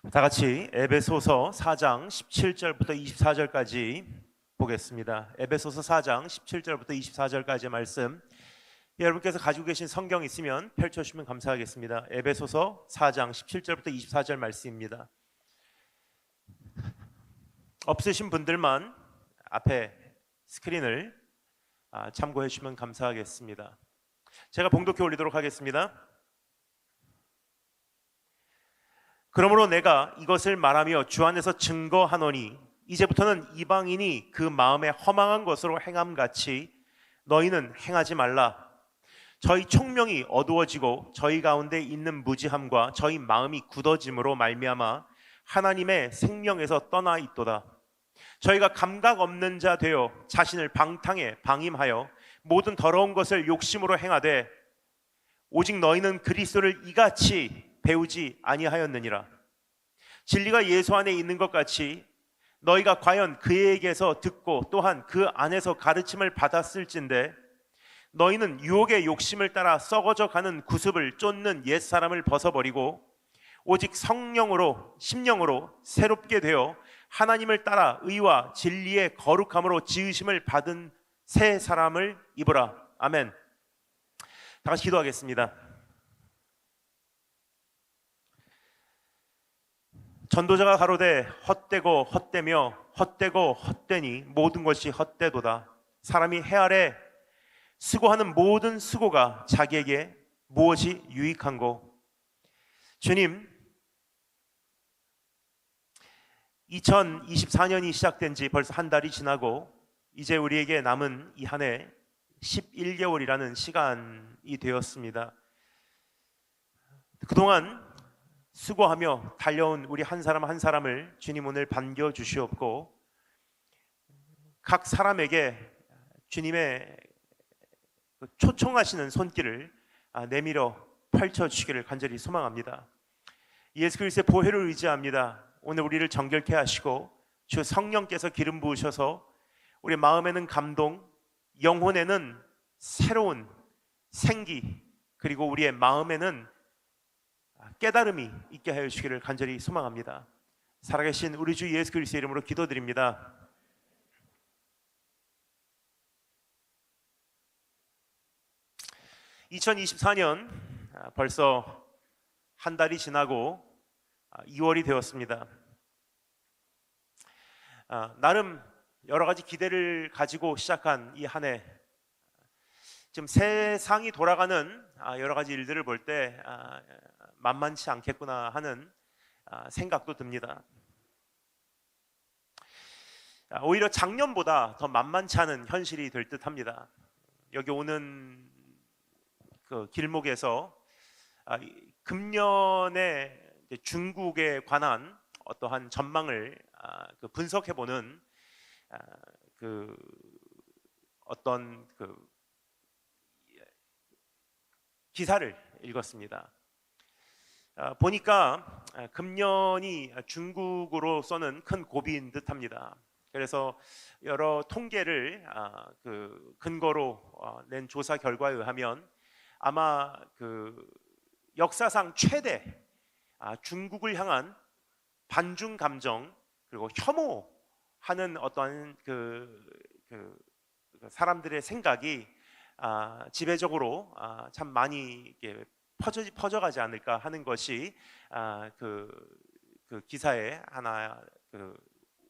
다 같이 에베소서 4장 17절부터 24절까지 보겠습니다. 에베소서 4장 17절부터 24절까지의 말씀, 여러분께서 가지고 계신 성경 있으면 펼쳐주시면 감사하겠습니다. 에베소서 4장 17절부터 24절 말씀입니다. 없으신 분들만 앞에 스크린을 참고해 주시면 감사하겠습니다. 제가 봉독해 올리도록 하겠습니다. 그러므로 내가 이것을 말하며 주 안에서 증거하노니 이제부터는 이방인이 그 마음에 허망한 것으로 행함같이 너희는 행하지 말라. 저희 총명이 어두워지고 저희 가운데 있는 무지함과 저희 마음이 굳어짐으로 말미암아 하나님의 생명에서 떠나 있도다. 저희가 감각 없는 자 되어 자신을 방탕에 방임하여 모든 더러운 것을 욕심으로 행하되 오직 너희는 그리스도를 이같이 배우지 아니하였느니라. 진리가 예수 안에 있는 것 같이 너희가 과연 그에게서 듣고 또한 그 안에서 가르침을 받았을진데 너희는 유혹의 욕심을 따라 썩어져 가는 구습을 쫓는 옛사람을 벗어버리고 오직 성령으로 심령으로 새롭게 되어 하나님을 따라 의와 진리의 거룩함으로 지으심을 받은 새 사람을 입으라. 아멘. 다 같이 기도하겠습니다. 전도자가 가로되 헛되고 헛되며 헛되고 헛되니 모든 것이 헛되도다. 사람이 해 아래 수고하는 모든 수고가 자기에게 무엇이 유익한고. 주님, 2024년이 시작된 지 벌써 한 달이 지나고 이제 우리에게 남은 이 한 해 11개월이라는 시간이 되었습니다. 그동안 수고하며 달려온 우리 한 사람 한 사람을 주님 오늘 반겨주시옵고 각 사람에게 주님의 초청하시는 손길을 내밀어 펼쳐주시기를 간절히 소망합니다. 예수 그리스도의 보혈을 의지합니다. 오늘 우리를 정결케 하시고 주 성령께서 기름 부으셔서 우리 마음에는 감동, 영혼에는 새로운 생기, 그리고 우리의 마음에는 깨달음이 있게 하여 주시기를 간절히 소망합니다. 살아계신 우리 주 예수 그리스도의 이름으로 기도드립니다. (2024년) 벌써 한 달이 지나고 2월이 되었습니다. 나름 여러 가지 기대를 가지고 시작한 이 한 해, 지금 세상이 돌아가는 여러 가지 일들을 볼 때 만만치 않겠구나 하는 생각도 듭니다. 오히려 작년보다 더 만만치 않은 현실이 될 듯합니다. 여기 오는 그 길목에서 금년에 중국에 관한 어떠한 전망을 분석해보는 그 어떤 그 기사를 읽었습니다. 보니까 금년이 중국으로서는 큰 고비인 듯합니다. 그래서 여러 통계를 그 근거로 낸 조사 결과에 의하면 아마 그 역사상 최대 중국을 향한 반중 감정 그리고 혐오하는 어떤 그 사람들의 생각이 지배적으로 참 많이 퍼져가지 않을까 하는 것이 그 기사의 하나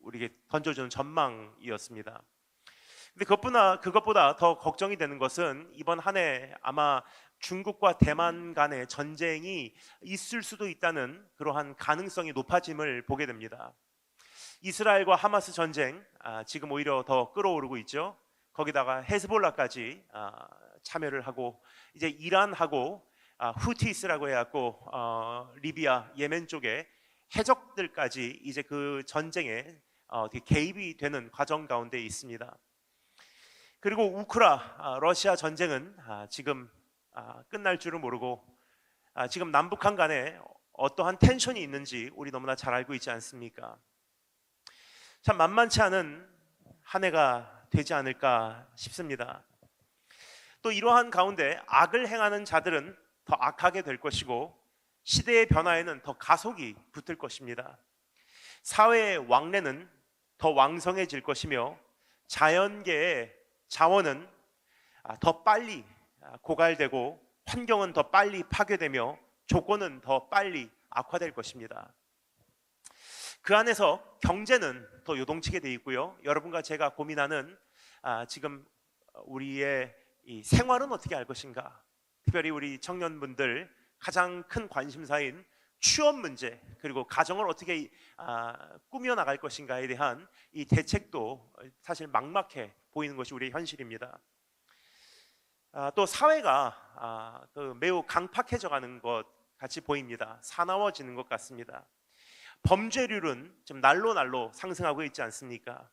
우리에게 던져주는 전망이었습니다. 근데 그것보다 더 걱정이 되는 것은 이번 한 해 아마 중국과 대만 간의 전쟁이 있을 수도 있다는 그러한 가능성이 높아짐을 보게 됩니다. 이스라엘과 하마스 전쟁 지금 오히려 더 끌어오르고 있죠. 거기다가 헤즈볼라까지 참여를 하고 이제 이란하고 후티스라고 해갖고 리비아, 예멘 쪽에 해적들까지 이제 그 전쟁에 개입이 되는 과정 가운데 있습니다. 그리고 러시아 전쟁은 지금 끝날 줄은 모르고 지금 남북한 간에 어떠한 텐션이 있는지 우리 너무나 잘 알고 있지 않습니까? 참 만만치 않은 한 해가 되지 않을까 싶습니다. 또 이러한 가운데 악을 행하는 자들은 더 악하게 될 것이고 시대의 변화에는 더 가속이 붙을 것입니다. 사회의 왕래는 더 왕성해질 것이며 자연계의 자원은 더 빨리 고갈되고 환경은 더 빨리 파괴되며 조건은 더 빨리 악화될 것입니다. 그 안에서 경제는 더 요동치게 돼 있고요. 여러분과 제가 고민하는 지금 우리의 이 생활은 어떻게 할 것인가, 특별히 우리 청년분들 가장 큰 관심사인 취업 문제, 그리고 가정을 어떻게 꾸며 나갈 것인가에 대한 이 대책도 사실 막막해 보이는 것이 우리의 현실입니다. 또 사회가 또 매우 강팍해져 가는 것 같이 보입니다. 사나워지는 것 같습니다. 범죄율은 지금 날로 상승하고 있지 않습니까?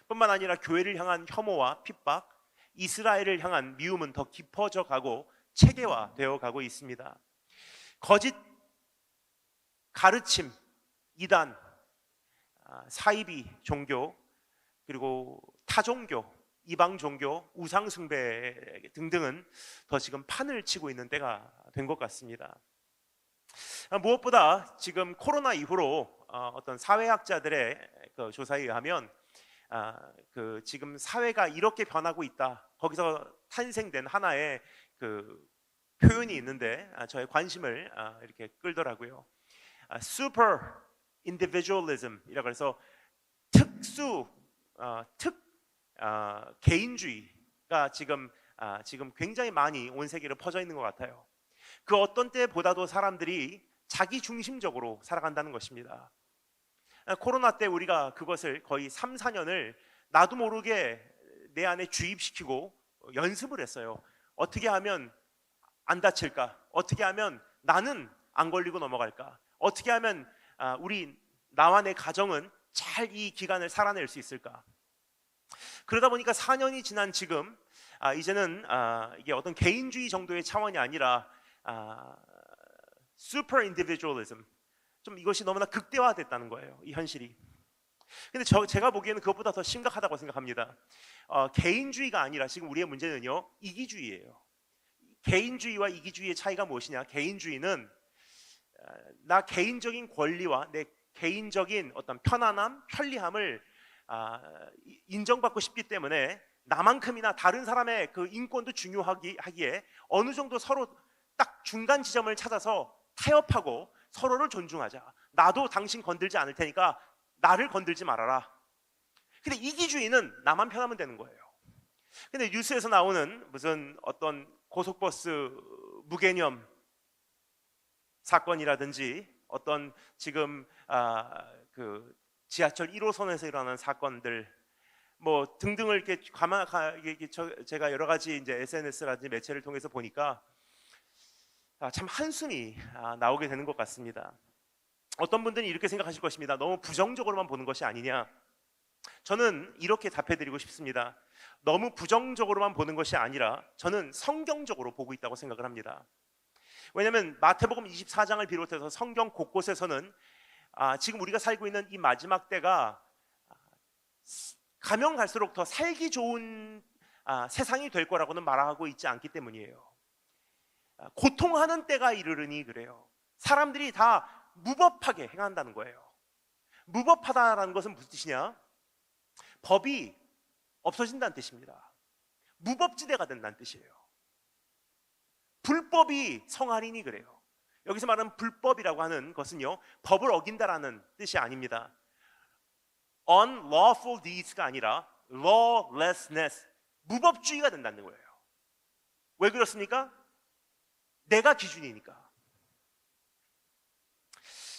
뿐만 아니라 교회를 향한 혐오와 핍박, 이스라엘을 향한 미움은 더 깊어져 가고 체계화되어 가고 있습니다. 거짓 가르침, 이단, 사이비 종교, 그리고 타종교, 이방 종교, 우상 숭배 등등은 더 지금 판을 치고 있는 때가 된 것 같습니다. 무엇보다 지금 코로나 이후로 어떤 사회학자들의 그 조사에 의하면 지금 사회가 이렇게 변하고 있다, 거기서 탄생된 하나의 그 표현이 있는데 저의 관심을 이렇게 끌더라고요. Super Individualism이라고 해서 개인주의가 지금 굉장히 많이 온 세계로 퍼져 있는 것 같아요. 그 어떤 때보다도 사람들이 자기 중심적으로 살아간다는 것입니다. 코로나 때 우리가 그것을 거의 3, 4년을 나도 모르게 내 안에 주입시키고 연습을 했어요. 어떻게 하면 안 다칠까? 어떻게 하면 나는 안 걸리고 넘어갈까? 어떻게 하면 나와 내 가정은 잘 이 기간을 살아낼 수 있을까? 그러다 보니까 4년이 지난 지금 이제는 이게 어떤 개인주의 정도의 차원이 아니라 super individualism, 좀 이것이 너무나 극대화됐다는 거예요, 이 현실이. 근데 제가 보기에는 그것보다 더 심각하다고 생각합니다. 개인주의가 아니라 지금 우리의 문제는요, 이기주의예요. 개인주의와 이기주의의 차이가 무엇이냐? 개인주의는 나 개인적인 권리와 내 개인적인 어떤 편안함, 편리함을 인정받고 싶기 때문에 나만큼이나 다른 사람의 그 인권도 중요하기에 어느 정도 서로 딱 중간 지점을 찾아서 타협하고 서로를 존중하자. 나도 당신 건들지 않을 테니까 나를 건들지 말아라. 근데 이기주의는 나만 편하면 되는 거예요. 근데 뉴스에서 나오는 무슨 어떤 고속버스 무개념 사건이라든지 어떤 지금 그 지하철 1호선에서 일어나는 사건들 뭐 등등을 이렇게 제가 여러 가지 이제 SNS라든지 매체를 통해서 보니까 참 한숨이 나오게 되는 것 같습니다. 어떤 분들은 이렇게 생각하실 것입니다. 너무 부정적으로만 보는 것이 아니냐. 저는 이렇게 답해드리고 싶습니다. 너무 부정적으로만 보는 것이 아니라 저는 성경적으로 보고 있다고 생각을 합니다. 왜냐하면 마태복음 24장을 비롯해서 성경 곳곳에서는 지금 우리가 살고 있는 이 마지막 때가 가면 갈수록 더 살기 좋은 세상이 될 거라고는 말하고 있지 않기 때문이에요. 고통하는 때가 이르르니 그래요. 사람들이 다 무법하게 행한다는 거예요. 무법하다라는 것은 무슨 뜻이냐? 법이 없어진다는 뜻입니다. 무법지대가 된다는 뜻이에요. 불법이 성할이니 그래요. 여기서 말하는 불법이라고 하는 것은요, 법을 어긴다라는 뜻이 아닙니다. unlawful deeds가 아니라 lawlessness, 무법주의가 된다는 거예요. 왜 그렇습니까? 내가 기준이니까.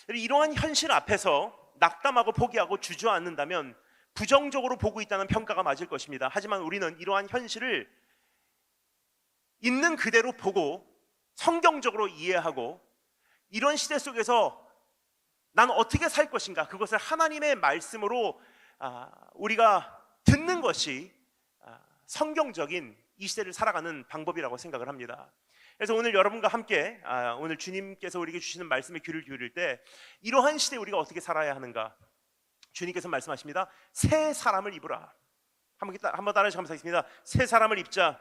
이러한 현실 앞에서 낙담하고 포기하고 주저앉는다면 부정적으로 보고 있다는 평가가 맞을 것입니다. 하지만 우리는 이러한 현실을 있는 그대로 보고 성경적으로 이해하고 이런 시대 속에서 난 어떻게 살 것인가, 그것을 하나님의 말씀으로 우리가 듣는 것이 성경적인 이 시대를 살아가는 방법이라고 생각을 합니다. 그래서 오늘 여러분과 함께 오늘 주님께서 우리에게 주시는 말씀에 귀를 기울일 때 이러한 시대에 우리가 어떻게 살아야 하는가, 주님께서 말씀하십니다. 새 사람을 입으라. 한번 따라해서 감사하겠습니다. 새 사람을 입자.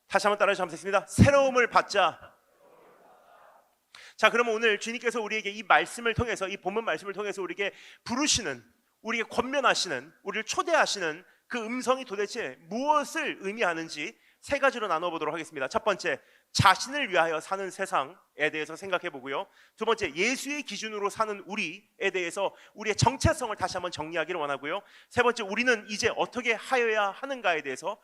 다시 한번 따라해서 감사하겠습니다. 새로움을 받자. 자, 그러면 오늘 주님께서 우리에게 이 말씀을 통해서, 이 본문 말씀을 통해서 우리에게 부르시는, 우리에게 권면하시는, 우리를 초대하시는 그 음성이 도대체 무엇을 의미하는지 세 가지로 나눠보도록 하겠습니다. 첫 번째, 자신을 위하여 사는 세상에 대해서 생각해 보고요. 두 번째, 예수의 기준으로 사는 우리에 대해서 우리의 정체성을 다시 한번 정리하기를 원하고요. 세 번째, 우리는 이제 어떻게 하여야 하는가에 대해서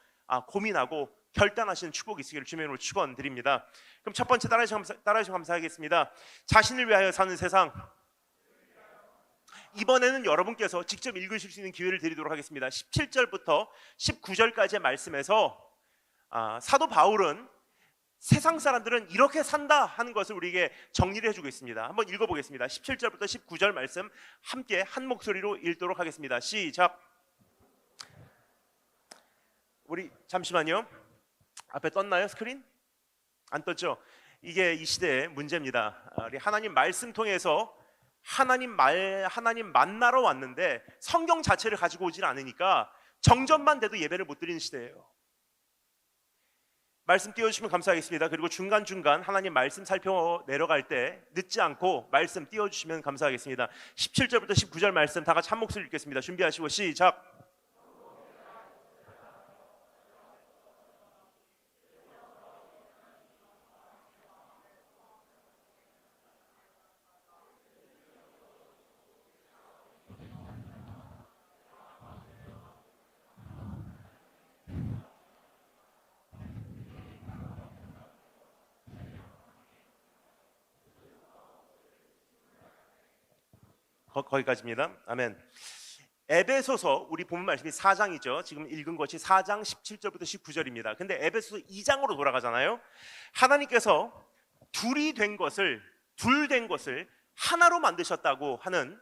고민하고 결단하시는 축복이 있으기를 주님으로 축원드립니다. 그럼 첫 번째 따라주시면 감사하겠습니다. 자신을 위하여 사는 세상. 이번에는 여러분께서 직접 읽으실 수 있는 기회를 드리도록 하겠습니다. 17절부터 19절까지의 말씀에서 사도 바울은 세상 사람들은 이렇게 산다 하는 것을 우리에게 정리를 해주고 있습니다. 한번 읽어보겠습니다. 17절부터 19절 말씀 함께 한 목소리로 읽도록 하겠습니다. 시작. 우리 잠시만요. 앞에 떴나요? 스크린? 안 떴죠? 이게 이 시대의 문제입니다. 우리 하나님 말씀 통해서 하나님 만나러 왔는데 성경 자체를 가지고 오질 않으니까 정전만 돼도 예배를 못 드리는 시대예요. 말씀 띄워주시면 감사하겠습니다. 그리고 중간중간 하나님 말씀 살펴 내려갈 때 늦지 않고 말씀 띄워주시면 감사하겠습니다. 17절부터 19절 말씀 다 같이 한 목소리 읽겠습니다. 준비하시고 시작. 거기까지입니다. 아멘. 에베소서, 우리 본문 말씀이 4장이죠. 지금 읽은 것이 4장 17절부터 19절입니다. 근데 에베소서 2장으로 돌아가잖아요. 하나님께서 둘 된 것을 하나로 만드셨다고 하는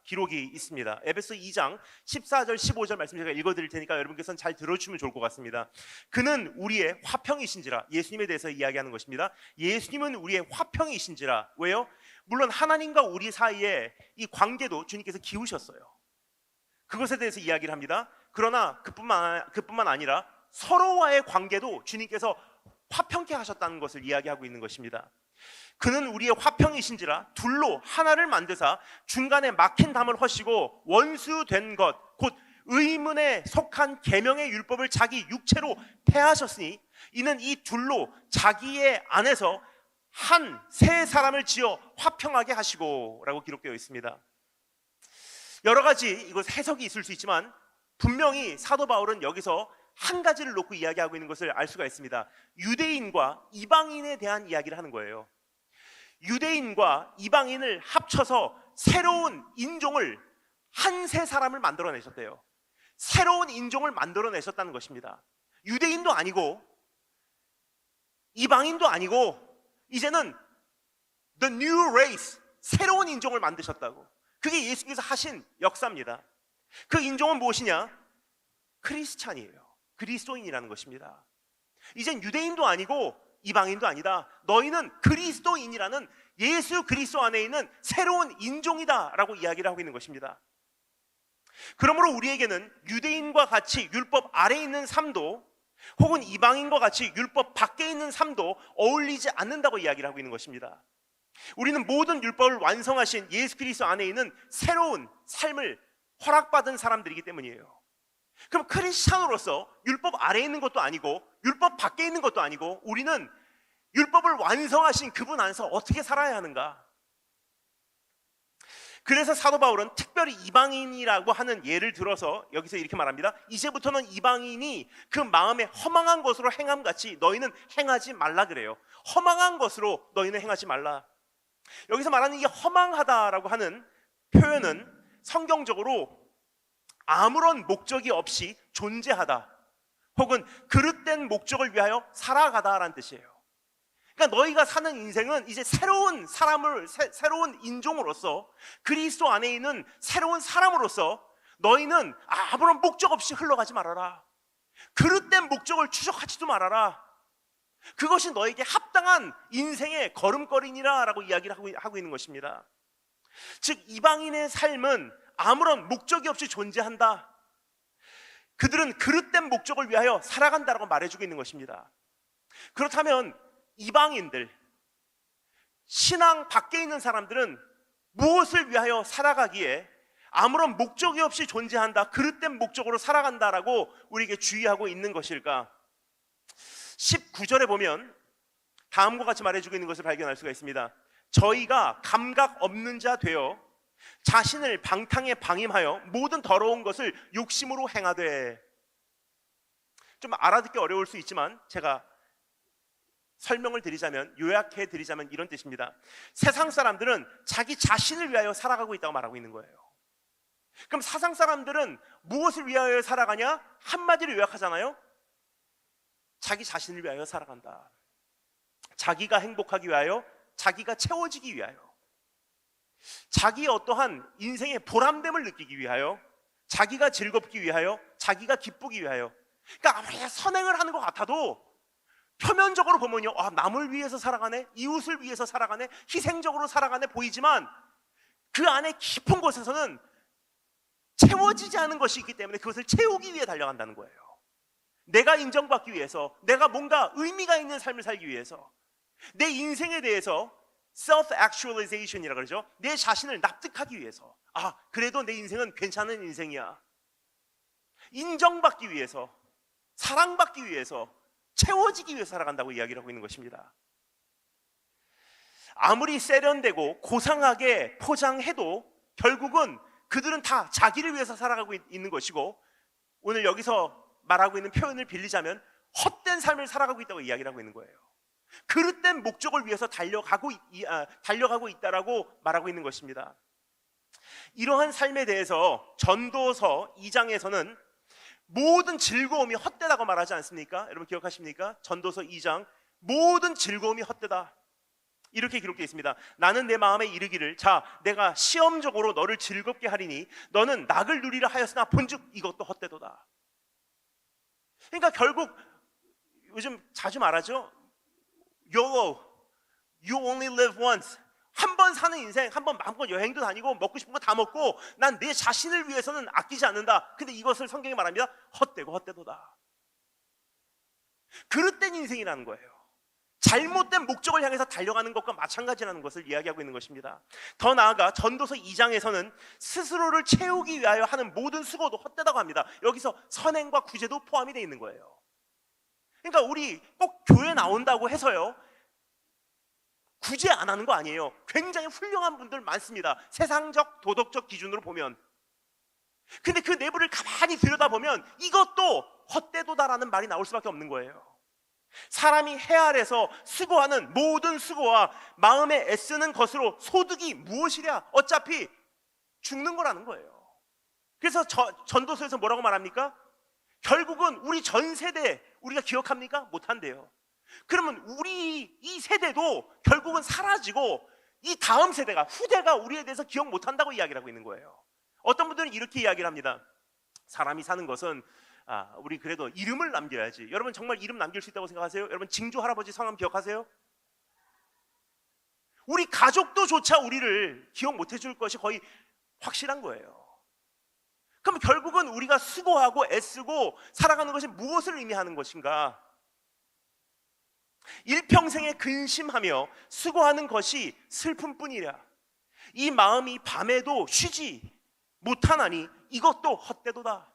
기록이 있습니다. 에베소 2장 14절 15절 말씀 제가 읽어드릴 테니까 여러분께서는 잘 들어주시면 좋을 것 같습니다. 그는 우리의 화평이신지라. 예수님에 대해서 이야기하는 것입니다. 예수님은 우리의 화평이신지라. 왜요? 물론 하나님과 우리 사이에 이 관계도 주님께서 기우셨어요. 그것에 대해서 이야기를 합니다. 그러나 그뿐만 아니라 서로와의 관계도 주님께서 화평케 하셨다는 것을 이야기하고 있는 것입니다. 그는 우리의 화평이신지라 둘로 하나를 만드사 중간에 막힌 담을 허시고 원수된 것 곧 의문에 속한 계명의 율법을 자기 육체로 폐하셨으니 이는 이 둘로 자기의 안에서 한 새 사람을 지어 화평하게 하시고 라고 기록되어 있습니다. 여러 가지 이것 해석이 있을 수 있지만 분명히 사도 바울은 여기서 한 가지를 놓고 이야기하고 있는 것을 알 수가 있습니다. 유대인과 이방인에 대한 이야기를 하는 거예요. 유대인과 이방인을 합쳐서 새로운 인종을 한 세 사람을 만들어내셨대요. 새로운 인종을 만들어내셨다는 것입니다. 유대인도 아니고 이방인도 아니고 이제는 the new race, 새로운 인종을 만드셨다고. 그게 예수님께서 하신 역사입니다. 그 인종은 무엇이냐? 크리스찬이에요. 그리스도인이라는 것입니다. 이젠 유대인도 아니고 이방인도 아니다. 너희는 그리스도인이라는 예수 그리스도 안에 있는 새로운 인종이다 라고 이야기를 하고 있는 것입니다. 그러므로 우리에게는 유대인과 같이 율법 아래에 있는 삶도 혹은 이방인과 같이 율법 밖에 있는 삶도 어울리지 않는다고 이야기를 하고 있는 것입니다. 우리는 모든 율법을 완성하신 예수 그리스도 안에 있는 새로운 삶을 허락받은 사람들이기 때문이에요. 그럼 크리스찬으로서 율법 아래에 있는 것도 아니고 율법 밖에 있는 것도 아니고 우리는 율법을 완성하신 그분 안에서 어떻게 살아야 하는가? 그래서 사도 바울은 특별히 이방인이라고 하는 예를 들어서 여기서 이렇게 말합니다. 이제부터는 이방인이 그 마음에 허망한 것으로 행함같이 너희는 행하지 말라 그래요. 허망한 것으로 너희는 행하지 말라. 여기서 말하는 이 허망하다라고 하는 표현은 성경적으로 아무런 목적이 없이 존재하다 혹은 그릇된 목적을 위하여 살아가다라는 뜻이에요. 그러니까 너희가 사는 인생은 이제 새로운 새로운 인종으로서 그리스도 안에 있는 새로운 사람으로서 너희는 아무런 목적 없이 흘러가지 말아라. 그릇된 목적을 추적하지도 말아라. 그것이 너에게 합당한 인생의 걸음걸이니라 라고 이야기를 하고 있는 것입니다. 즉 이방인의 삶은 아무런 목적이 없이 존재한다. 그들은 그릇된 목적을 위하여 살아간다라고 말해주고 있는 것입니다. 그렇다면 이방인들, 신앙 밖에 있는 사람들은 무엇을 위하여 살아가기에 아무런 목적이 없이 존재한다, 그릇된 목적으로 살아간다라고 우리에게 주의하고 있는 것일까? 19절에 보면 다음과 같이 말해주고 있는 것을 발견할 수가 있습니다. 저희가 감각 없는 자 되어 자신을 방탕에 방임하여 모든 더러운 것을 욕심으로 행하되. 좀 알아듣기 어려울 수 있지만 제가 설명을 드리자면, 요약해 드리자면 이런 뜻입니다. 세상 사람들은 자기 자신을 위하여 살아가고 있다고 말하고 있는 거예요. 그럼 세상 사람들은 무엇을 위하여 살아가냐? 한마디로 요약하잖아요. 자기 자신을 위하여 살아간다. 자기가 행복하기 위하여, 자기가 채워지기 위하여, 자기의 어떠한 인생의 보람됨을 느끼기 위하여, 자기가 즐겁기 위하여, 자기가 기쁘기 위하여. 그러니까 아무리 선행을 하는 것 같아도 표면적으로 보면요, 남을 위해서 살아가네, 이웃을 위해서 살아가네, 희생적으로 살아가네 보이지만 그 안에 깊은 곳에서는 채워지지 않은 것이 있기 때문에 그것을 채우기 위해 달려간다는 거예요. 내가 인정받기 위해서, 내가 뭔가 의미가 있는 삶을 살기 위해서, 내 인생에 대해서 self-actualization이라고 그러죠. 내 자신을 납득하기 위해서, 그래도 내 인생은 괜찮은 인생이야, 인정받기 위해서, 사랑받기 위해서, 채워지기 위해서 살아간다고 이야기를 하고 있는 것입니다. 아무리 세련되고 고상하게 포장해도 결국은 그들은 다 자기를 위해서 살아가고 있는 것이고, 오늘 여기서 말하고 있는 표현을 빌리자면 헛된 삶을 살아가고 있다고 이야기를 하고 있는 거예요. 그릇된 목적을 위해서 달려가고 있다라고 말하고 있는 것입니다. 이러한 삶에 대해서 전도서 2장에서는 모든 즐거움이 헛되다고 말하지 않습니까? 여러분 기억하십니까? 전도서 2장, 모든 즐거움이 헛되다, 이렇게 기록되어 있습니다. 나는 내 마음에 이르기를, 자, 내가 시험적으로 너를 즐겁게 하리니 너는 낙을 누리라 하였으나 본즉 이것도 헛되도다. 그러니까 결국 요즘 자주 말하죠. YOLO, you only live once. 한 번 사는 인생, 한 번 마음껏 여행도 다니고 먹고 싶은 거 다 먹고 난 내 자신을 위해서는 아끼지 않는다. 근데 이것을 성경이 말합니다. 헛되고 헛되도다. 그릇된 인생이라는 거예요. 잘못된 목적을 향해서 달려가는 것과 마찬가지라는 것을 이야기하고 있는 것입니다. 더 나아가 전도서 2장에서는 스스로를 채우기 위하여 하는 모든 수고도 헛되다고 합니다. 여기서 선행과 구제도 포함이 되어 있는 거예요. 그러니까 우리 꼭 교회 나온다고 해서요, 구제 안 하는 거 아니에요. 굉장히 훌륭한 분들 많습니다. 세상적 도덕적 기준으로 보면. 근데 그 내부를 가만히 들여다보면 이것도 헛되도다라는 말이 나올 수밖에 없는 거예요. 사람이 해 아래서 수고하는 모든 수고와 마음에 애쓰는 것으로 소득이 무엇이랴? 어차피 죽는 거라는 거예요. 그래서 전도서에서 뭐라고 말합니까? 결국은 우리 전 세대 우리가 기억합니까? 못한대요. 그러면 우리 이 세대도 결국은 사라지고 이 다음 세대가, 후대가 우리에 대해서 기억 못한다고 이야기를 하고 있는 거예요. 어떤 분들은 이렇게 이야기를 합니다. 사람이 사는 것은 우리 그래도 이름을 남겨야지. 여러분 정말 이름 남길 수 있다고 생각하세요? 여러분 징조 할아버지 성함 기억하세요? 우리 가족도 조차 우리를 기억 못 해줄 것이 거의 확실한 거예요. 그럼 결국은 우리가 수고하고 애쓰고 살아가는 것이 무엇을 의미하는 것인가? 일평생에 근심하며 수고하는 것이 슬픔뿐이라. 이 마음이 밤에도 쉬지 못하나니 이것도 헛되도다.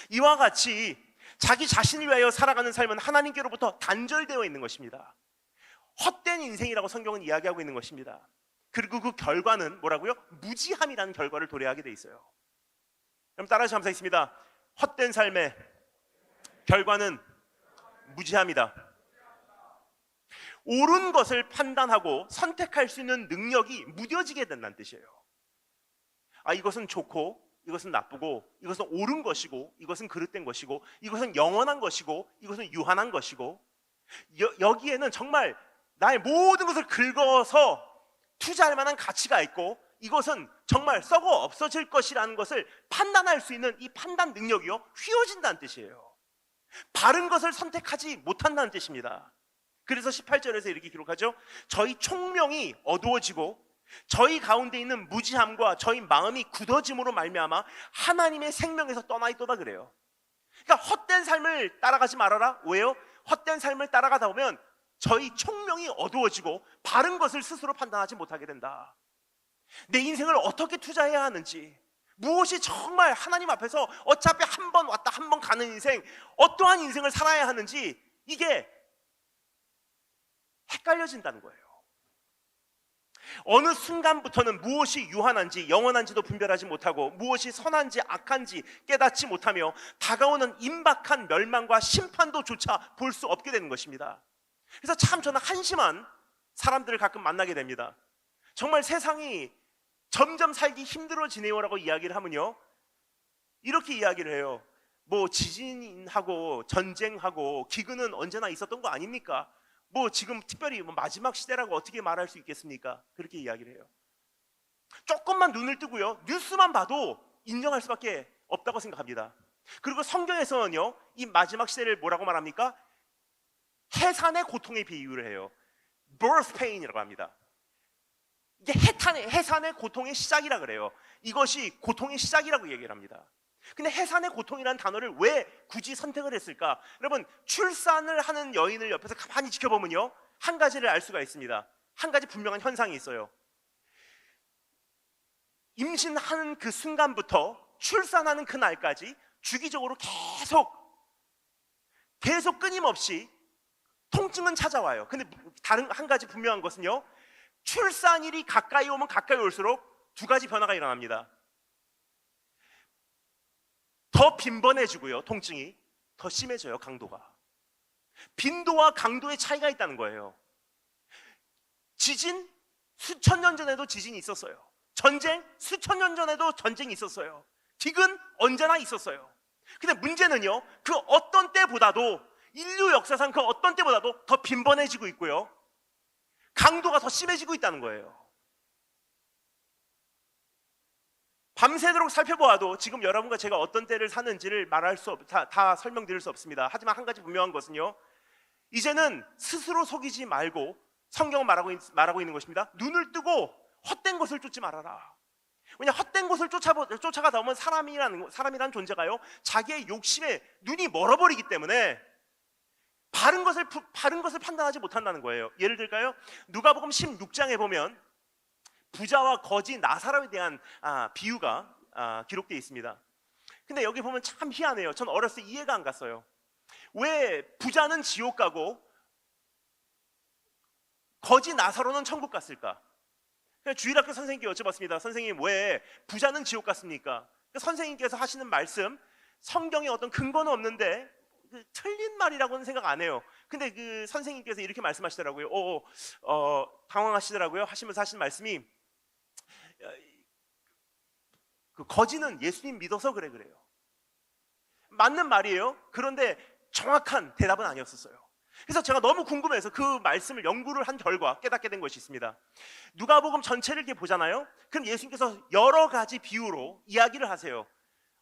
이와 같이 자기 자신을 위하여 살아가는 삶은 하나님께로부터 단절되어 있는 것입니다. 헛된 인생이라고 성경은 이야기하고 있는 것입니다. 그리고 그 결과는 뭐라고요? 무지함이라는 결과를 도래하게 돼 있어요. 그럼 따라서 감사했습니다. 헛된 삶의 결과는 무지함이다. 옳은 것을 판단하고 선택할 수 있는 능력이 무뎌지게 된다는 뜻이에요. 이것은 좋고 이것은 나쁘고, 이것은 옳은 것이고, 이것은 그릇된 것이고, 이것은 영원한 것이고, 이것은 유한한 것이고, 여기에는 정말 나의 모든 것을 긁어서 투자할 만한 가치가 있고, 이것은 정말 썩어 없어질 것이라는 것을 판단할 수 있는 이 판단 능력이요, 휘어진다는 뜻이에요. 바른 것을 선택하지 못한다는 뜻입니다. 그래서 18절에서 이렇게 기록하죠. 저희 총명이 어두워지고 저희 가운데 있는 무지함과 저희 마음이 굳어짐으로 말미암아 하나님의 생명에서 떠나 있도다 그래요. 그러니까 헛된 삶을 따라가지 말아라. 왜요? 헛된 삶을 따라가다 보면 저희 총명이 어두워지고 바른 것을 스스로 판단하지 못하게 된다. 내 인생을 어떻게 투자해야 하는지, 무엇이 정말 하나님 앞에서 어차피 한 번 왔다 한 번 가는 인생, 어떠한 인생을 살아야 하는지 이게 헷갈려진다는 거예요. 어느 순간부터는 무엇이 유한한지 영원한지도 분별하지 못하고 무엇이 선한지 악한지 깨닫지 못하며 다가오는 임박한 멸망과 심판도 조차 볼 수 없게 되는 것입니다. 그래서 참 저는 한심한 사람들을 가끔 만나게 됩니다. 정말 세상이 점점 살기 힘들어지네요라고 이야기를 하면요, 이렇게 이야기를 해요. 뭐 지진하고 전쟁하고 기근은 언제나 있었던 거 아닙니까? 뭐 지금 특별히 뭐 마지막 시대라고 어떻게 말할 수 있겠습니까? 그렇게 이야기를 해요. 조금만 눈을 뜨고요, 뉴스만 봐도 인정할 수밖에 없다고 생각합니다. 그리고 성경에서는요, 이 마지막 시대를 뭐라고 말합니까? 해산의 고통에 비유를 해요. birth pain이라고 합니다. 이게 해산의 고통의 시작이라 그래요. 이것이 고통의 시작이라고 얘기를 합니다. 근데 해산의 고통이라는 단어를 왜 굳이 선택을 했을까? 여러분, 출산을 하는 여인을 옆에서 가만히 지켜보면요, 한 가지를 알 수가 있습니다. 한 가지 분명한 현상이 있어요. 임신하는 그 순간부터 출산하는 그 날까지 주기적으로 계속 끊임없이 통증은 찾아와요. 근데 다른 한 가지 분명한 것은요, 출산일이 가까이 오면 가까이 올수록 두 가지 변화가 일어납니다. 더 빈번해지고요, 통증이 더 심해져요. 강도가, 빈도와 강도의 차이가 있다는 거예요. 지진, 수천 년 전에도 지진이 있었어요. 전쟁, 수천 년 전에도 전쟁이 있었어요. 기근 언제나 있었어요. 근데 문제는요, 그 어떤 때보다도, 인류 역사상 그 어떤 때보다도 더 빈번해지고 있고요, 강도가 더 심해지고 있다는 거예요. 밤새도록 살펴보아도 지금 여러분과 제가 어떤 때를 사는지를 다 설명드릴 수 없습니다. 하지만 한 가지 분명한 것은요, 이제는 스스로 속이지 말고 성경은 말하고 있는 것입니다. 눈을 뜨고 헛된 것을 쫓지 말아라. 왜냐, 헛된 것을 쫓아가다 보면 사람이라는 존재가요, 자기의 욕심에 눈이 멀어버리기 때문에 바른 것을 판단하지 못한다는 거예요. 예를 들까요? 누가복음 16장에 보면 부자와 거지 나사로에 대한 비유가 기록되어 있습니다. 근데 여기 보면 참 희한해요. 전 어렸을 때 이해가 안 갔어요. 왜 부자는 지옥 가고 거지 나사로는 천국 갔을까? 주일학교 선생님께 여쭤봤습니다. 선생님, 왜 부자는 지옥 갔습니까? 선생님께서 하시는 말씀, 성경에 어떤 근거는 없는데 틀린 말이라고는 생각 안 해요. 근데 그 선생님께서 이렇게 말씀하시더라고요. 당황하시더라고요. 하시면서 하신 말씀이, 그 거지는 예수님 믿어서 그래요. 맞는 말이에요. 그런데 정확한 대답은 아니었었어요. 그래서 제가 너무 궁금해서 그 말씀을 연구를 한 결과 깨닫게 된 것이 있습니다. 누가복음 전체를 이렇게 보잖아요. 그럼 예수님께서 여러 가지 비유로 이야기를 하세요.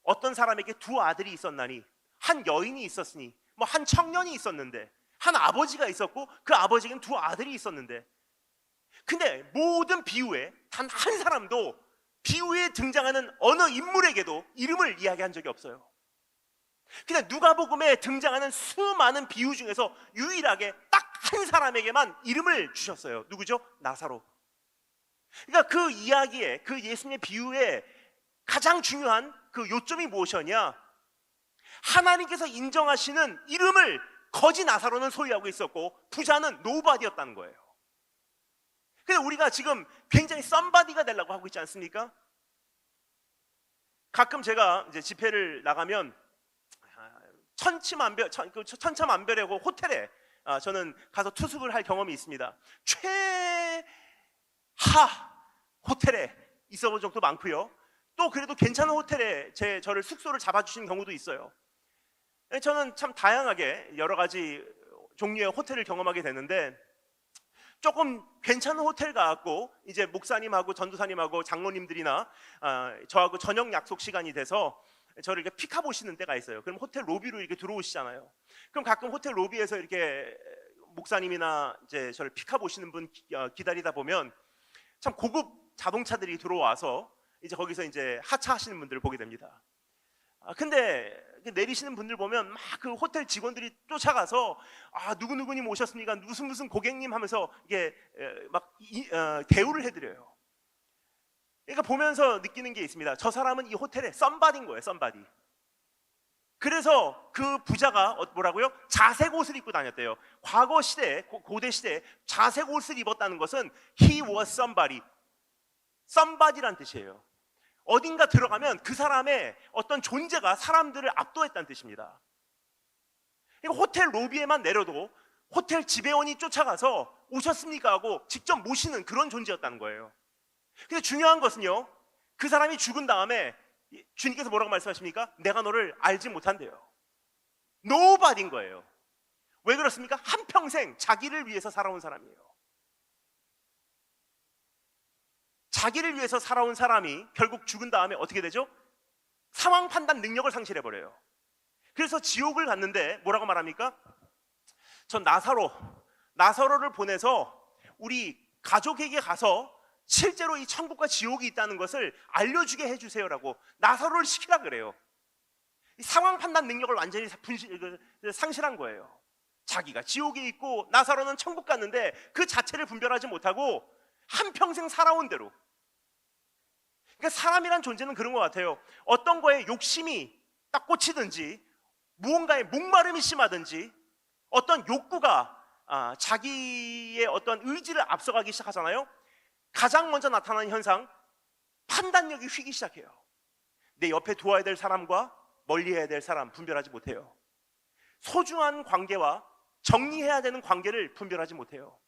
어떤 사람에게 두 아들이 있었나니, 한 여인이 있었으니, 뭐 한 청년이 있었는데, 한 아버지가 있었고 그 아버지에게는 두 아들이 있었는데, 근데 모든 비유에 단 한 사람도 비유에 등장하는 어느 인물에게도 이름을 이야기한 적이 없어요. 근데 누가복음에 등장하는 수많은 비유 중에서 유일하게 딱 한 사람에게만 이름을 주셨어요. 누구죠? 나사로. 그러니까 그 이야기에, 그 예수님의 비유에 가장 중요한 그 요점이 무엇이었냐? 하나님께서 인정하시는 이름을 거지 나사로는 소유하고 있었고 부자는 노바디였다는 거예요. 근데 우리가 지금 굉장히 썸바디가 되려고 하고 있지 않습니까? 가끔 제가 이제 집회를 나가면 천차만별의 호텔에 저는 가서 투숙을 할 경험이 있습니다. 최하 호텔에 있어본 적도 많고요, 또 그래도 괜찮은 호텔에 저를 숙소를 잡아주신 경우도 있어요. 저는 참 다양하게 여러 가지 종류의 호텔을 경험하게 되는데, 조금 괜찮은 호텔 가갖고 이제 목사님하고 전도사님하고 장로님들이나 저하고 저녁 약속 시간이 돼서 저를 이렇게 픽해보시는 때가 있어요. 그럼 호텔 로비로 이렇게 들어오시잖아요. 그럼 가끔 호텔 로비에서 이렇게 목사님이나 이제 저를 픽해보시는 분 기다리다 보면 참 고급 자동차들이 들어와서 이제 거기서 이제 하차하시는 분들을 보게 됩니다. 근데 내리시는 분들 보면 막 그 호텔 직원들이 쫓아가서 누구누구님 오셨습니까? 무슨 고객님 하면서 이게 막 대우를 해드려요. 그러니까 보면서 느끼는 게 있습니다. 저 사람은 이 호텔의 썸바디인 거예요, 썸바디. 그래서 그 부자가 뭐라고요? 자색 옷을 입고 다녔대요. 과거 시대, 고대 시대에 자색 옷을 입었다는 것은 he was somebody, somebody란 뜻이에요. 어딘가 들어가면 그 사람의 어떤 존재가 사람들을 압도했다는 뜻입니다. 그러니까 호텔 로비에만 내려도 호텔 지배원이 쫓아가서 오셨습니까 하고 직접 모시는 그런 존재였다는 거예요. 근데 중요한 것은요, 그 사람이 죽은 다음에 주님께서 뭐라고 말씀하십니까? 내가 너를 알지 못한대요. nobody인 거예요. 왜 그렇습니까? 한평생 자기를 위해서 살아온 사람이에요. 자기를 위해서 살아온 사람이 결국 죽은 다음에 어떻게 되죠? 상황 판단 능력을 상실해버려요. 그래서 지옥을 갔는데 뭐라고 말합니까? 전 나사로를 보내서 우리 가족에게 가서 실제로 이 천국과 지옥이 있다는 것을 알려주게 해주세요라고 나사로를 시키라 그래요. 이 상황 판단 능력을 완전히 상실한 거예요. 자기가 지옥에 있고 나사로는 천국 갔는데 그 자체를 분별하지 못하고 한평생 살아온 대로. 그러니까 사람이란 존재는 그런 것 같아요. 어떤 거에 욕심이 딱 꽂히든지 무언가에 목마름이 심하든지 어떤 욕구가 자기의 어떤 의지를 앞서가기 시작하잖아요. 가장 먼저 나타나는 현상, 판단력이 휘기 시작해요. 내 옆에 두어야 될 사람과 멀리해야 될 사람 분별하지 못해요. 소중한 관계와 정리해야 되는 관계를 분별하지 못해요.